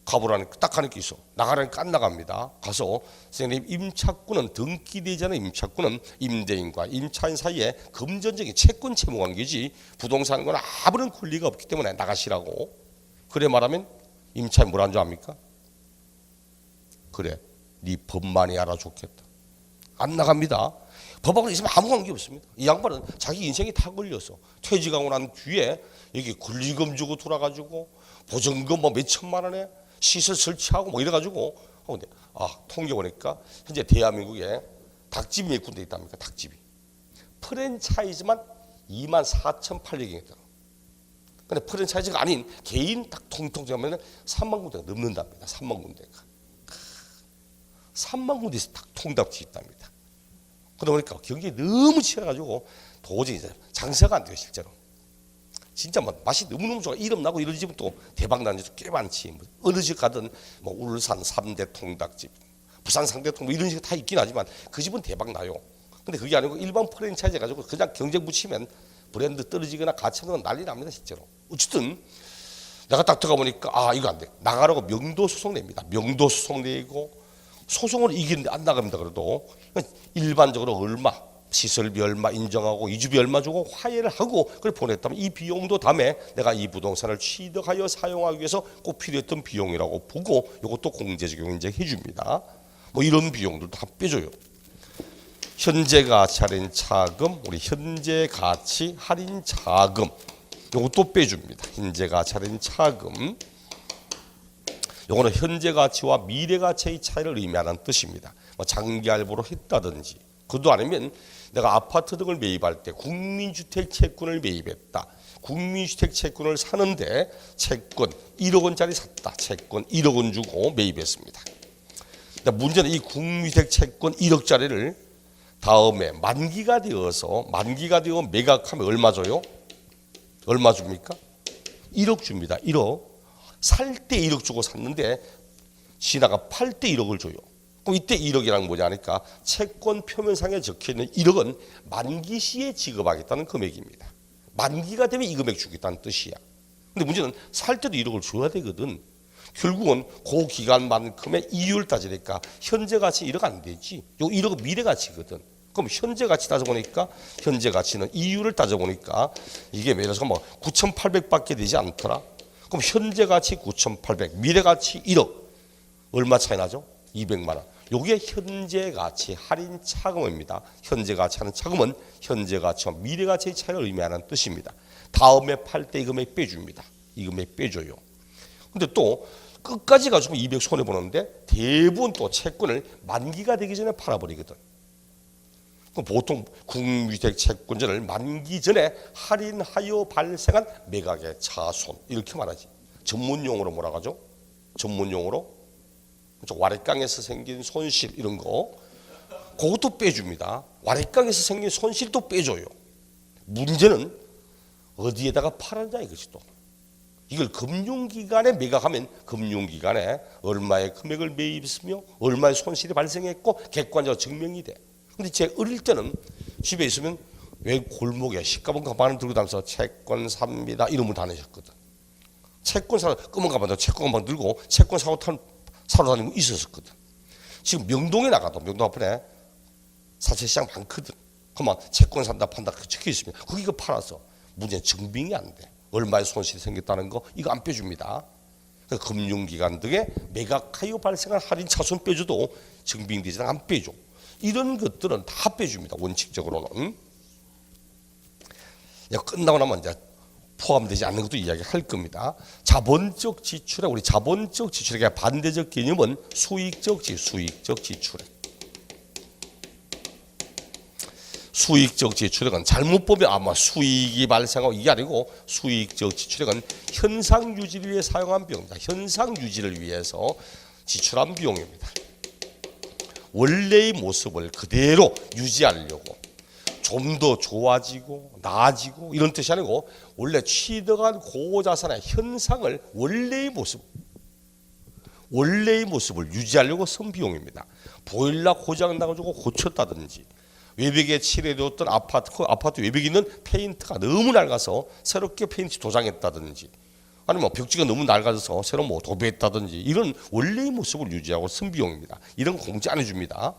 가보라니까 딱 하는 게 있어. 나가라니까 안 나갑니다. 가서 선생님 임차권은 등기되지 않은 임차권은 임대인과 임차인 사이에 금전적인 채권 채무 관계지 부동산은 아무런 권리가 없기 때문에 나가시라고. 그래 말하면 임차인 뭐라는 줄 압니까? 그래 네 법만이 알아줬겠다. 안 나갑니다. 법하고 있으면 아무 관계 없습니다. 이 양반은 자기 인생이 다 걸려서 퇴직하고 난 뒤에 여기 권리금 주고 돌아가지고 보증금 몇 천만 원에 시설 설치하고 이래가지고 근데 통계 보니까 현재 대한민국에 닭집이 몇 군데 있답니까? 닭집이 프랜차이즈만 24,800개 있다. 근데 프랜차이즈가 아닌 개인 딱 통통 하면 3만 군데가 넘는답니다. 3만 군데가 3만 군데에서 딱 통닭집 있답니다. 그러다 보니까 경기가 너무 치열해가지고 도저히 이제 장사가 안 돼요 실제로. 진짜 맛이 너무너무 좋아. 이름 나고 이런 집은 또 대박 나는 집도 꽤 많지. 어느 집 가든 울산 3대 통닭집, 부산 3대 통 이런 집이 다 있긴 하지만 그 집은 대박 나요. 근데 그게 아니고 일반 프랜차이즈 가지고 그냥 경쟁 붙이면 브랜드 떨어지거나 가치 없는 건 난리 납니다 실제로. 어쨌든 내가 딱 들어가 보니까 이거 안 돼. 나가라고 명도 소송 냅니다. 명도 소송 내고 소송을 이기는데 안 나갑니다. 그래도 일반적으로 얼마 시설비 얼마 인정하고 이주비 얼마 주고 화해를 하고 그걸 보냈다면 이 비용도 다음에 내가 이 부동산을 취득하여 사용하기 위해서 꼭 필요했던 비용이라고 보고 이것도 공제적용 인정해 줍니다. 이런 비용들도 다 빼줘요. 현재 가치 할인 차금, 우리 현재 가치 할인 자금 이것도 빼줍니다. 현재 가치 할인 차금 이거는 현재 가치와 미래 가치의 차이를 의미하는 뜻입니다. 장기 할부로 했다든지 그것도 아니면 내가 아파트 등을 매입할 때 국민주택 채권을 매입했다. 국민주택 채권을 사는데 채권 1억 원짜리 샀다. 채권 1억 원 주고 매입했습니다. 문제는 이 국민주택 채권 1억짜리를 다음에 만기가 되어 매각하면 얼마 줘요? 얼마 줍니까? 1억 줍니다. 1억. 살 때 1억 주고 샀는데 지나가 팔 때 1억을 줘요. 그럼 이때 1억이란 뭐냐 하니까 채권 표면상에 적혀있는 1억은 만기 시에 지급하겠다는 금액입니다. 만기가 되면 이 금액 주겠다는 뜻이야. 근데 문제는 살 때도 1억을 줘야 되거든. 결국은 그 기간만큼의 이율 따지니까 현재 가치 1억 안 되지. 요 1억은 미래 가치거든. 그럼 현재 가치 따져보니까 현재 가치는 이율을 따져보니까 이게 예를 들어서 9,800밖에 되지 않더라. 그럼 현재 가치 9,800, 미래 가치 1억. 얼마 차이 나죠? 200만 원. 요게 현재 가치 할인 차금입니다. 현재 가치 하는 차금은 현재 가치와 미래 가치의 차이를 의미하는 뜻입니다. 다음에 팔 때 이 금액 빼줍니다. 이 금액 빼줘요. 근데 또 끝까지 가지고 200 손해 보는데 대부분 또 채권을 만기가 되기 전에 팔아버리거든. 보통 국민주택 채권자를 만기 전에 할인하여 발생한 매각의 차손 이렇게 말하지. 전문용어로 뭐라 하죠? 전문용어로 와랫강에서 생긴 손실 이런 거 그것도 빼줍니다. 와랫강에서 생긴 손실도 빼줘요. 문제는 어디에다가 팔았냐 이것이 또. 이걸 금융기관에 매각하면 금융기관에 얼마의 금액을 매입했으며 얼마의 손실이 발생했고 객관적으로 증명이 돼. 근데 제 어릴 때는 집에 있으면 왜 골목에 시가번 가방을 들고 다니면서 채권 삽니다 이러면 다니셨거든. 채권 사러 검은 가방 채권 가방 들고 채권 사러 다니고 있었거든. 지금 명동에 나가도 명동 앞에 사채시장 많거든. 그러면 채권 산다 판다 적혀 있으면 거기 이거 팔아서 문제는 증빙이 안 돼. 얼마의 손실이 생겼다는 거 이거 안 빼줍니다. 금융기관 등의 매각하여 발생한 할인 차손 빼줘도 증빙되지 안 빼줘. 이런 것들은 다 빼줍니다. 원칙적으로는. 끝나고 나면 이제 포함되지 않는 것도 이야기할 겁니다. 자본적 지출에 우리 자본적 지출에게 반대적 개념은 수익적 지출액. 수익적 지출액은 잘못 보면 아마 수익이 발생하고 이게 아니고 수익적 지출액은 현상 유지를 위해 사용한 비용입니다. 현상 유지를 위해서 지출한 비용입니다. 원래의 모습을 그대로 유지하려고 좀 더 좋아지고 나아지고 이런 뜻이 아니고 원래 취득한 고자산의 현상을 원래의 모습을 유지하려고 쓴 비용입니다. 보일러 고장 나가지고 고쳤다든지 외벽에 칠해뒀던 아파트 외벽에 있는 페인트가 너무 낡아서 새롭게 페인트 도장했다든지 아니면 벽지가 너무 낡아져서 새로 도배했다든지 이런 원래의 모습을 유지하고 쓴 비용입니다. 이런 거 공제 안 해줍니다.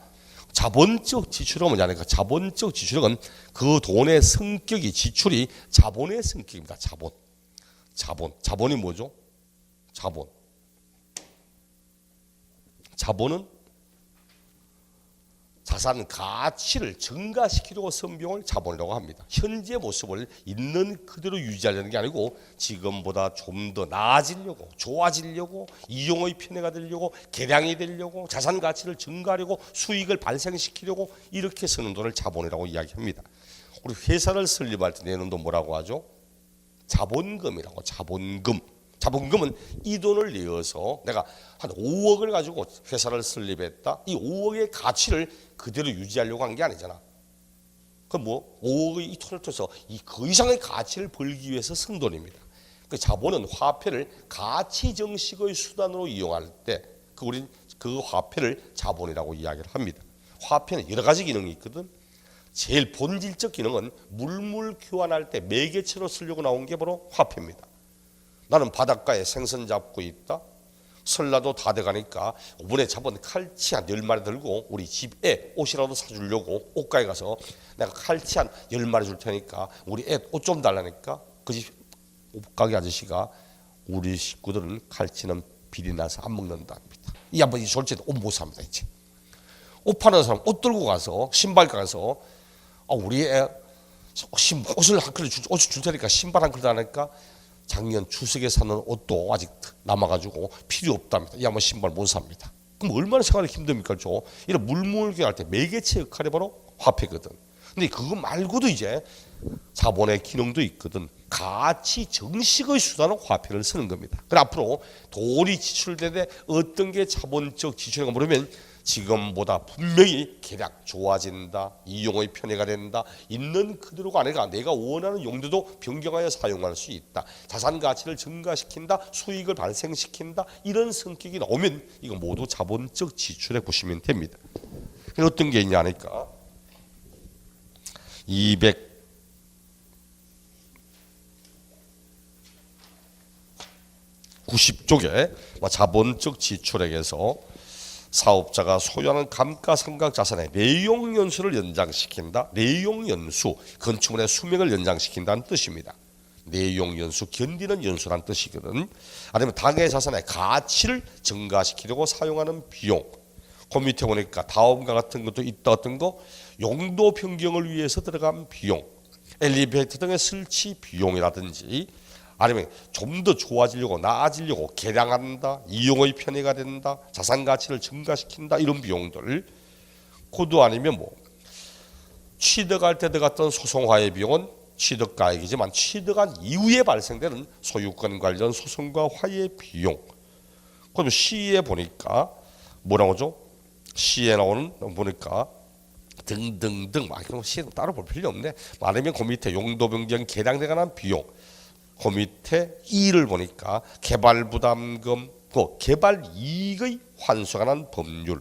자본적 지출은 뭐냐니까 자본적 지출은 그 돈의 성격이 지출이 자본의 성격입니다. 자본이 뭐죠? 자본은 자산 가치를 증가시키려고 쓴 비용을 자본이라고 합니다. 현재 모습을 있는 그대로 유지하려는 게 아니고 지금보다 좀 더 나아지려고 좋아지려고 이용의 편애가 되려고 개량이 되려고 자산 가치를 증가하려고 수익을 발생시키려고 이렇게 쓰는 돈을 자본이라고 이야기합니다. 우리 회사를 설립할 때 내는 돈 뭐라고 하죠? 자본금이라고. 자본금은 이 돈을 내어서 내가 한 5억을 가지고 회사를 설립했다. 이 5억의 가치를 그대로 유지하려고 한 게 아니잖아. 그럼 5억의 이 돈을 통해서 그 이상의 가치를 벌기 위해서 쓴 돈입니다. 그 자본은 화폐를 가치 정식의 수단으로 이용할 때 우린 그 화폐를 자본이라고 이야기를 합니다. 화폐는 여러 가지 기능이 있거든. 제일 본질적 기능은 물물 교환할 때 매개체로 쓰려고 나온 게 바로 화폐입니다. 나는 바닷가에 생선 잡고 있다. 설날도 다 돼가니까 오븐에 잡은 칼치 한 10마리 들고 우리 집에 옷이라도 사주려고 옷가게 가서 내가 칼치 한 10마리 줄 테니까 우리 애 옷 좀 달라니까 그 집 옷가게 아저씨가 우리 식구들은 칼치는 비리 나서 안 먹는답니다. 이 아버지 솔직히 옷 못 삽니다. 이제 옷 파는 사람 옷 들고 가서 신발가 가서 우리 애 옷을 한 그릇 줄 테니까 신발 한 그릇 하니까 작년 추석에 사는 옷도 아직 남아가지고 필요 없답니다. 이 양반 신발 못 삽니다. 그럼 얼마나 생활이 힘듭니까? 이런 물물교 할 때 매개체 역할이 바로 화폐거든. 근데 그거 말고도 이제 자본의 기능도 있거든. 가치 정식의 수단은 화폐를 쓰는 겁니다. 그래 앞으로 돈이 지출되되 어떤 게 자본적 지출인가 물으면 지금보다 분명히 개량 좋아진다, 이용의 편애가 된다, 있는 그대로가 아니라 내가 원하는 용도도 변경하여 사용할 수 있다, 자산 가치를 증가시킨다, 수익을 발생시킨다, 이런 성격이 나오면 이거 모두 자본적 지출에 보시면 됩니다. 어떤 게 있냐 하니까 290쪽에 자본적 지출액에서 사업자가 소유하는 감가상각 자산의 내용연수를 연장시킨다. 내용연수, 건축물의 수명을 연장시킨다는 뜻입니다. 내용 연수, 견디는 연수란 뜻이거든. 아니면 당해 자산의 가치를 증가시키려고 사용하는 비용. 그 밑에 보니까 다음과 같은 것도 있다. 어떤 거? 용도 변경을 위해서 들어간 비용, 엘리베이터 등의 설치 비용이라든지, 아니면 좀 더 좋아지려고 나아지려고 개량한다, 이용의 편의가 된다, 자산 가치를 증가시킨다, 이런 비용들. 그도 아니면 뭐 취득할 때 들어갔던 소송화의 비용은 취득가액이지만 취득한 이후에 발생되는 소유권 관련 소송과 화해 비용. 그럼 시에 보니까 뭐라고 하죠? 시에 나오는 보니까 등등등, 막 이런 시는 따로 볼 필요 없네. 아니면 그 밑에 용도 변경 개량에 관한 비용, 그 밑에 이를 보니까 개발 부담금, 그 개발 이익의 환수에 관한 법률.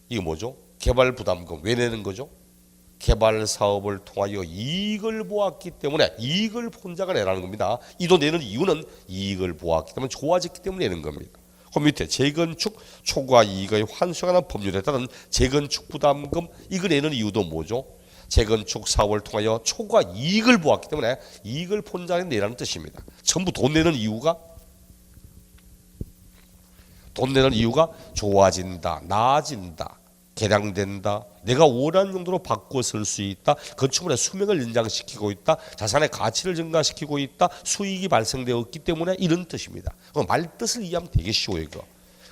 이거 뭐죠? 개발 부담금 왜 내는 거죠? 개발 사업을 통하여 이익을 보았기 때문에, 이익을 혼자가 내라는 겁니다. 이도 내는 이유는 이익을 보았기 때문에, 좋아졌기 때문에 내는 겁니다. 그 밑에 재건축 초과 이익의 환수에 관한 법률에 따른 재건축 부담금, 이거 내는 이유도 뭐죠? 재건축 사업을 통하여 초과 이익을 보았기 때문에 이익을 혼자 내라는 뜻입니다. 전부 돈 내는 이유가 좋아진다, 나아진다, 개량된다, 내가 원하는 정도로 바꿔 쓸 수 있다, 건축물의 수명을 연장시키고 있다, 자산의 가치를 증가시키고 있다, 수익이 발생되었기 때문에, 이런 뜻입니다. 말뜻을 이해하면 되게 쉬워요. 이거.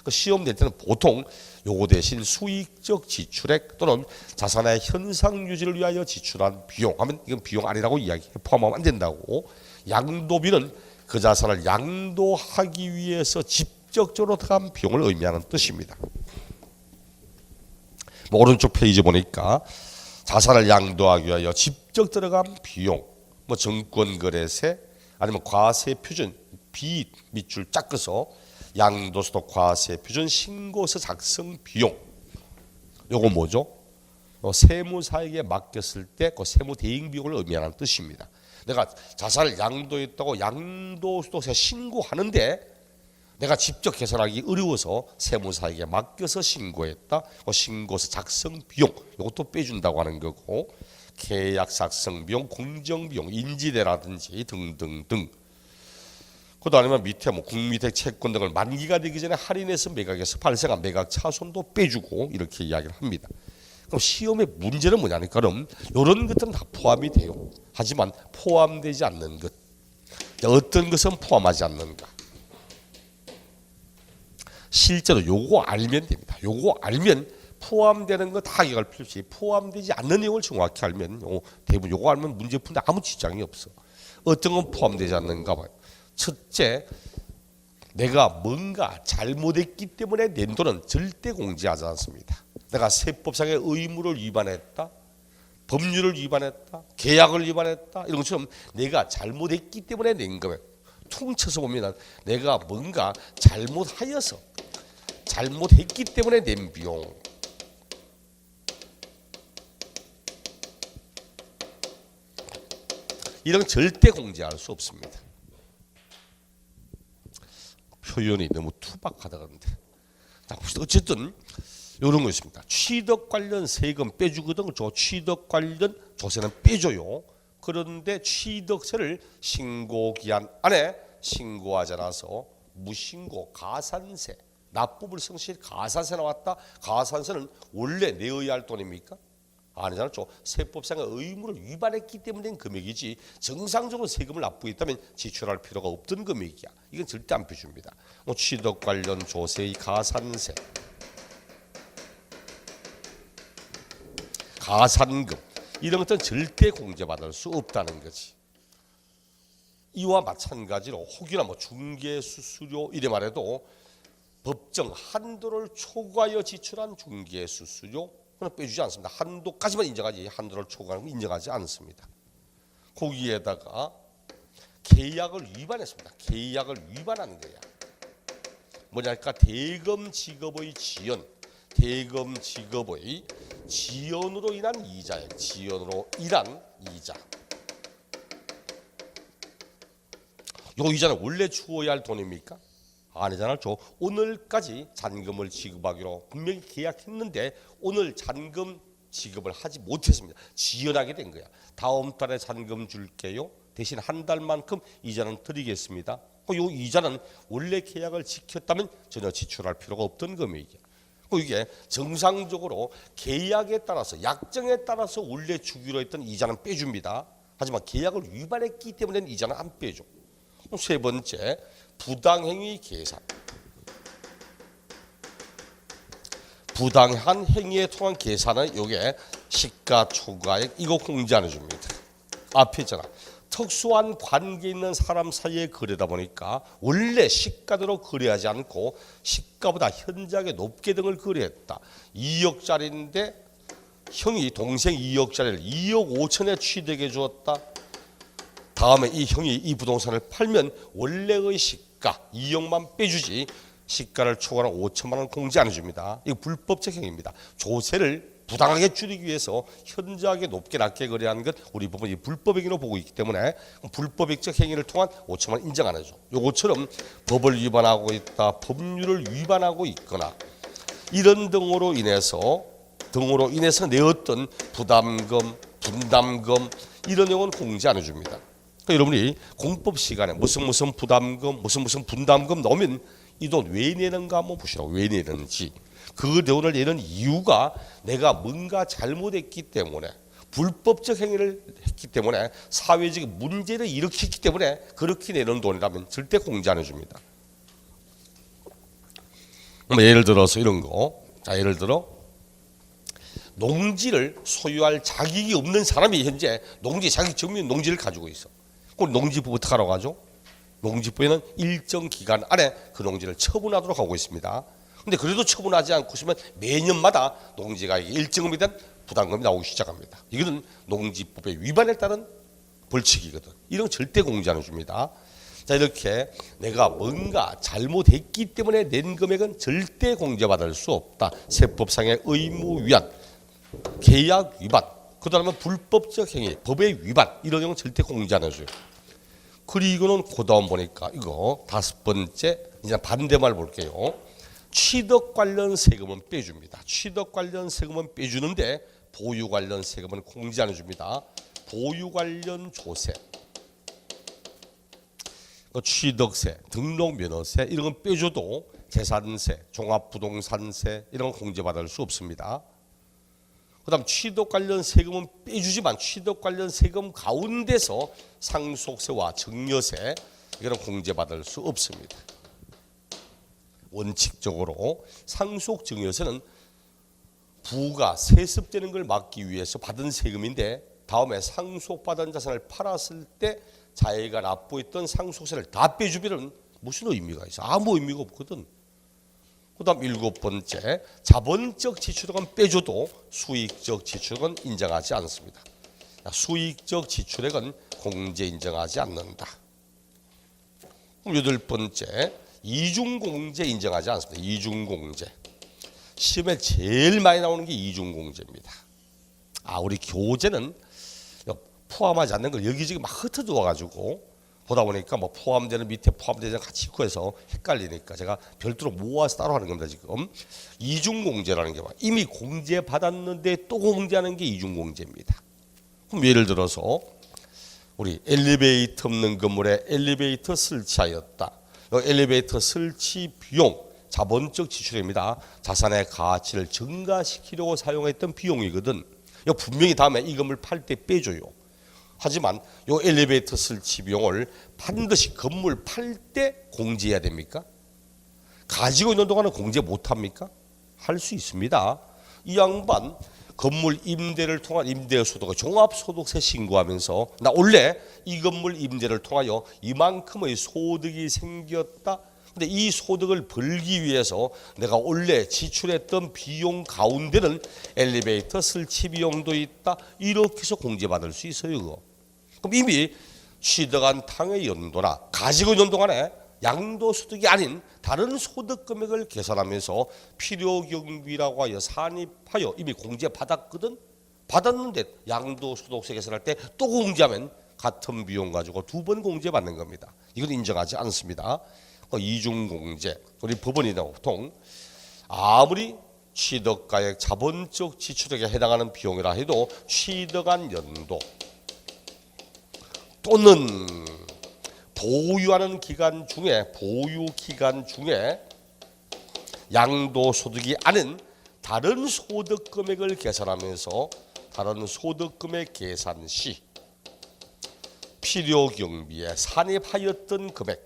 시험 낼 때는 보통 요거 대신 수익적 지출액 또는 자산의 현상 유지를 위하여 지출한 비용 하면 이건 비용 아니라고 포함하면 안 된다고. 양도비는 그 자산을 양도하기 위해서 직접적으로 들어간 비용을 의미하는 뜻입니다. 오른쪽 페이지 보니까 자산을 양도하기 위하여 직접 들어간 비용, 뭐 증권거래세, 아니면 과세표준 비 밑줄 짝어서 양도소득 과세표준 신고서 작성 비용. 요거 뭐죠? 세무사에게 맡겼을 때 그 세무대행 비용을 의미하는 뜻입니다. 내가 자산을 양도했다고 양도소득세 신고하는데 내가 직접 계산하기 어려워서 세무사에게 맡겨서 신고했다. 그 신고서 작성 비용, 이것도 빼준다고 하는 거고, 계약 작성 비용, 공정 비용, 인지대라든지 등등등. 그것도 아니면 밑에 뭐 국민택 채권 등을 만기가 되기 전에 할인해서 매각해서 발생한 매각 차손도 빼주고, 이렇게 이야기를 합니다. 그럼 시험의 문제는 뭐냐니까, 그럼 이런 것들은 다 포함이 돼요. 하지만 포함되지 않는 것, 어떤 것은 포함하지 않는가? 실제로 요거 알면 됩니다. 요거 알면 포함되는 거 다 기억할 필요 없이 포함되지 않는 내용을 정확히 알면, 대부분 요거 알면 문제 푸는데 아무 지장이 없어. 어떤 건 포함되지 않는가 봐요. 첫째, 내가 뭔가 잘못했기 때문에 낸 돈은 절대 공개하지 않습니다. 내가 세법상의 의무를 위반했다, 법률을 위반했다, 계약을 위반했다, 이런 것처럼 내가 잘못했기 때문에 낸 거예요. 퉁쳐서 보면 내가 뭔가 잘못했기 때문에 낸 비용, 이런 절대 공개할 수 없습니다. 표현이 너무 투박하다 그런데, 어쨌든 이런 거 있습니다. 취득 관련 세금 빼주거든. 취득 관련 조세는 빼줘요. 그런데 취득세를 신고기한 안에 신고하지 않아서 무신고 가산세, 납부불 성실 가산세 나왔다. 가산세는 원래 내어야 할 돈입니까? 아니잖아요. 세법상의 의무를 위반했기 때문에 낸 금액이지, 정상적으로 세금을 납부했다면 지출할 필요가 없던 금액이야. 이건 절대 안 빼줍니다. 취득 관련 조세의 가산세, 가산금, 이런 것들은 절대 공제받을 수 없다는 거지. 이와 마찬가지로 혹여나 뭐 중개수수료 이래 말해도 법정 한도를 초과하여 지출한 중개수수료 그건 빼주지 않습니다. 한도까지만 인정하지 한도를 초과하는 건 인정하지 않습니다. 거기에다가 계약을 위반했습니다. 계약을 위반한 거야. 뭐냐니까 대금 지급의 지연, 대금 지급의 지연으로 인한 이자예요. 지연으로 인한 이자. 요 이자는 원래 주어야 할 돈입니까? 아니잖아요. 오늘까지 잔금을 지급하기로 분명히 계약했는데 오늘 잔금 지급을 하지 못했습니다. 지연하게 된 거야. 다음 달에 잔금 줄게요. 대신 한 달만큼 이자는 드리겠습니다. 이 이자는 원래 계약을 지켰다면 전혀 지출할 필요가 없던 금액이야. 이게 정상적으로 계약에 따라서 약정에 따라서 원래 주기로 했던 이자는 빼줍니다. 하지만 계약을 위반했기 때문에 이자는 안 빼줘. 세 번째, 부당행위 계산. 부당한 행위에 통한 계산은 이게 시가초과액 이거 공제 안 해줍니다. 앞에 있잖아. 특수한 관계 있는 사람 사이의 거래다 보니까 원래 시가대로 거래하지 않고 시가보다 현저하게 높게 등을 거래했다. 2억짜리인데 형이 동생 2억짜리를 2억 5천에 취득해 주었다. 다음에 이 형이 이 부동산을 팔면 원래의 시가 2억만 빼주지 시가를 초과한 5천만 원 공제 안 해줍니다. 이거 불법적 행위입니다. 조세를 부당하게 줄이기 위해서 현저하게 높게 낮게 거래하는 것 우리 법은 불법 행위로 보고 있기 때문에 불법적 행위를 통한 5천만 원 인정 안 해줘. 요것처럼 법을 위반하고 있다, 법률을 위반하고 있거나 이런 등으로 인해서 내었던 부담금, 분담금 이런 내용은 공제 안 해줍니다. 그러니까 여러분이 공법 시간에 무슨 부담금, 무슨 분담금 넣으면 이 돈 왜 내는가 한번 보시라고. 왜 내는지. 그 돈을 내는 이유가 내가 뭔가 잘못했기 때문에 불법적 행위를 했기 때문에 사회적 문제를 일으켰기 때문에 그렇게 내는 돈이라면 절대 공제 안 해줍니다. 예를 들어서 이런 거. 자, 예를 들어 농지를 소유할 자격이 없는 사람이 현재 농지 자격 증명 농지를 가지고 있어. 그럼 농지부 어떻게 하라고 하죠? 농지부에는 일정 기간 안에 그 농지를 처분하도록 하고 있습니다. 근데 그래도 처분하지 않고 있으면 매년마다 농지가 일정금에 대한 부담금이 나오기 시작합니다. 이거는 농지법의 위반에 따른 벌칙이거든. 이런 건 절대 공제 안 해줍니다. 자, 이렇게 내가 뭔가 잘못했기 때문에 낸 금액은 절대 공제받을 수 없다. 세법상의 의무 위반, 계약 위반, 그 다음에 불법적 행위, 법의 위반 이런 경우는 절대 공제 안 해줘요. 그리고는 그 다음 보니까 이거 다섯 번째 이제 반대말 볼게요. 취득 관련 세금은 빼줍니다. 취득 관련 세금은 빼주는데 보유 관련 세금은 공제 안 해줍니다. 보유 관련 조세, 취득세, 등록면허세 이런 건 빼줘도 재산세, 종합부동산세 이런 건 공제받을 수 없습니다. 그 다음 취득 관련 세금은 빼주지만 취득 관련 세금 가운데서 상속세와 증여세 이거는 공제받을 수 없습니다. 원칙적으로 상속 증여세는 부가 세습되는 걸 막기 위해서 받은 세금인데 다음에 상속받은 자산을 팔았을 때 자기가 납부했던 상속세를 다 빼주면 무슨 의미가 있어? 아무 의미가 없거든. 그 다음 일곱 번째, 자본적 지출액은 빼줘도 수익적 지출액은 인정하지 않습니다. 수익적 지출액은 공제 인정하지 않는다. 그럼 여덟 번째, 이중공제 인정하지 않습니다. 이중공제. 시험에 제일 많이 나오는 게 이중공제입니다. 우리 교재는 포함하지 않는 걸 여기저기 막 흩어두어가지고 보다 보니까 뭐 포함되는 밑에 포함되는 같이 있고 해서 헷갈리니까 제가 별도로 모아서 따로 하는 겁니다. 지금 이중공제라는 게 이미 공제 받았는데 또 공제하는 게 이중공제입니다. 그럼 예를 들어서 우리 엘리베이터 없는 건물에 엘리베이터 설치하였다. 엘리베이터 설치 비용 자본적 지출입니다. 자산의 가치를 증가시키려고 사용했던 비용이거든. 이거 분명히 다음에 이 건물 팔 때 빼줘요. 하지만 이 엘리베이터 설치 비용을 반드시 건물 팔 때 공제해야 됩니까? 가지고 있는 동안은 공제 못합니까? 할 수 있습니다. 이 양반 건물 임대를 통한 임대소득 종합소득세 신고하면서 나 원래 이 건물 임대를 통하여 이만큼의 소득이 생겼다. 근데 이 소득을 벌기 위해서 내가 원래 지출했던 비용 가운데는 엘리베이터 설치 비용도 있다. 이렇게 해서 공제받을 수 있어요. 그거. 그럼 이미 취득한 탕의 연도나 가지고 있는 동안에 양도소득이 아닌 다른 소득 금액을 계산하면서 필요경비라고 하여 산입하여 이미 공제받았거든. 받았는데 양도소득세 계산할 때 또 공제하면 같은 비용 가지고 두 번 공제받는 겁니다. 이건 인정하지 않습니다. 이중공제. 우리 법원이나 보통 아무리 취득가액 자본적 지출액에 해당하는 비용이라 해도 취득한 연도 또는 보유 기간 중에 양도소득이 아닌 다른 소득 금액을 계산하면서 다른 소득 금액 계산 시 필요 경비에 산입하였던 금액,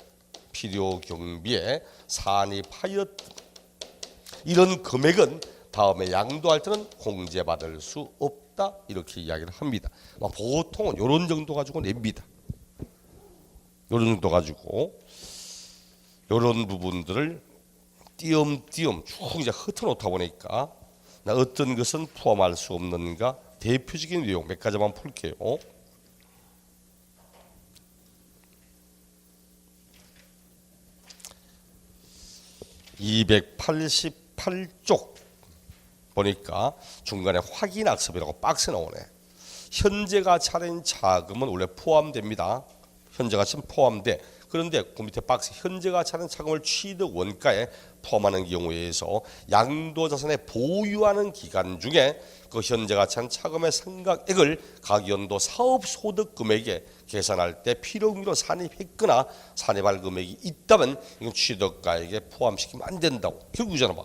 이런 금액은 다음에 양도할 때는 공제받을 수 없다 이렇게 이야기를 합니다. 보통은 이런 정도 가지고 냅니다. 이런 정도 가지고 이런 부분들을 띄엄띄엄 쭉 이제 흩어놓다 보니까 어떤 것은 포함할 수 없는가 대표적인 내용 몇 가지만 풀게요. 288쪽 보니까 중간에 확인학습이라고 박스 나오네. 현재 가치는 자금은 원래 포함됩니다. 현재 가치는 포함돼. 그런데 그 밑에 박스 현재 가치는 자금을 취득 원가에 포함하는 경우에서 양도자산에 보유하는 기간 중에 그 현재 가치는 자금의 상각액을 각 연도 사업소득 금액에 계산할 때 필요금으로 산입했거나 산입할 금액이 있다면 이건 취득가액에 포함시키면 안 된다고. 결국이잖아 봐.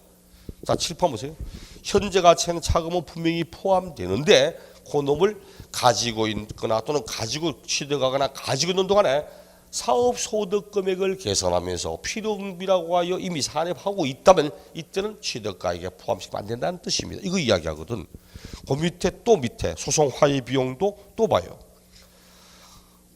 자, 칠판 보세요. 현재 가치는 자금은 분명히 포함되는데 그 놈을 가지고 있거나 또는 가지고 취득하거나 가지고 있는 동안에 사업소득 금액을 계산하면서 필요금이라고 하여 이미 산입하고 있다면 이때는 취득가액에 포함시키면 안 된다는 뜻입니다. 이거 이야기하거든. 그 밑에 소송 화해 비용도 또 봐요.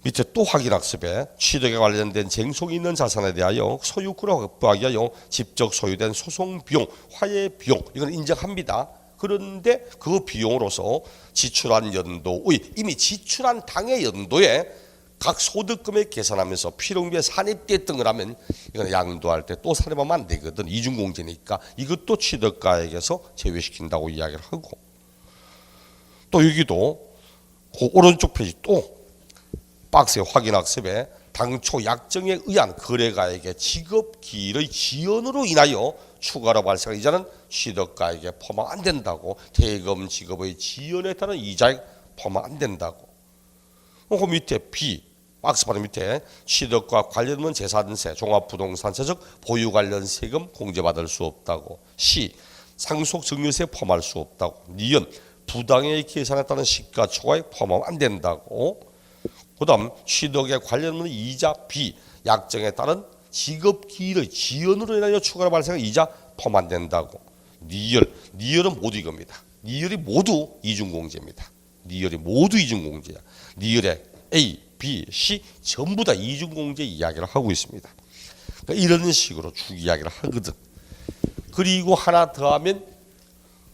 밑에 또 확인학습에 취득에 관련된 쟁송이 있는 자산에 대하여 소유권을 확보하기 위하여 직접 소유된 소송 비용, 화해 비용 이건 인정합니다. 그런데 그 비용으로서 지출한 연도의 이미 지출한 당의 연도에 각 소득금액 계산하면서 필요금에 산입됐던 거라면 이건 양도할 때 또 산입하면 안 되거든. 이중공제니까 이것도 취득가액에서 제외시킨다고 이야기를 하고 또 여기도 그 오른쪽 페이지 또 박스의 확인학습에 당초 약정에 의한 거래가액의 지급기일의 지연으로 인하여 추가로 발생한 이자는 취득가액에 포함 안 된다고. 대금 지급의 지연에 따른 이자에 포함 안 된다고. 그 밑에 B 박스 바로 밑에 취득과 관련 없는 재산세, 종합부동산세적 보유 관련 세금 공제받을 수 없다고. C 상속 증여세 포함할 수 없다고. 니은 부당의 계산에 따른 시가초과에 포함하면 안 된다고. 그 다음 취득에 관련 없는 이자 B 약정에 따른 지급기일의 지연으로 인하여 추가로 발생한 이자 포함 안 된다고. 니을은 모두 이겁니다. 니을이 모두 이중공제입니다. 니을이 모두 이중공제야. 니을에 A, B, C 전부 다 이중공제 이야기를 하고 있습니다. 그러니까 이런 식으로 쭉 이야기를 하거든. 그리고 하나 더 하면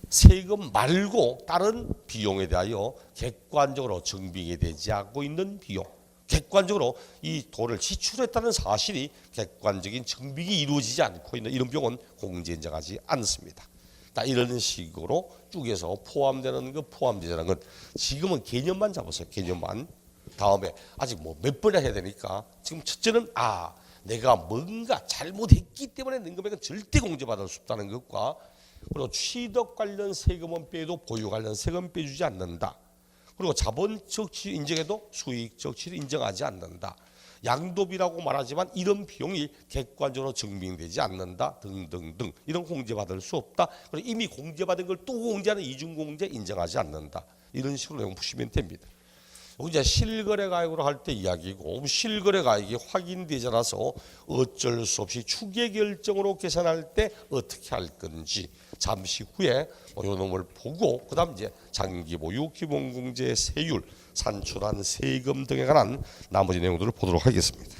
세금 말고 다른 비용에 대하여 객관적으로 증빙이 되지 않고 있는 비용, 객관적으로 이 돈을 지출했다는 사실이 객관적인 증빙이 이루어지지 않고 있는 이런 비용은 공제 인정하지 않습니다. 이런 식으로 쭉 해서 포함되는 것, 포함되지 않는 것 지금은 개념만 잡으세요. 개념만. 다음에 아직 뭐 몇 번이나 해야 되니까 지금 첫째는 내가 뭔가 잘못했기 때문에 낸 금액은 절대 공제받을 수 없다는 것과 그리고 취득 관련 세금은 빼도 보유 관련 세금 빼주지 않는다. 그리고 자본적 지출 인정해도 수익적 지출 인정하지 않는다. 양도비라고 말하지만 이런 비용이 객관적으로 증빙되지 않는다 등등등 이런 공제받을 수 없다. 그리고 이미 공제받은 걸 또 공제하는 이중공제 인정하지 않는다. 이런 식으로 내용 보시면 됩니다. 이제 실거래가액으로 할 때 이야기고 실거래가액이 확인되지 않아서 어쩔 수 없이 추계결정으로 계산할 때 어떻게 할 건지 잠시 후에 이 놈을 보고 그 다음 이제 장기보유, 기본공제, 세율, 산출한 세금 등에 관한 나머지 내용들을 보도록 하겠습니다.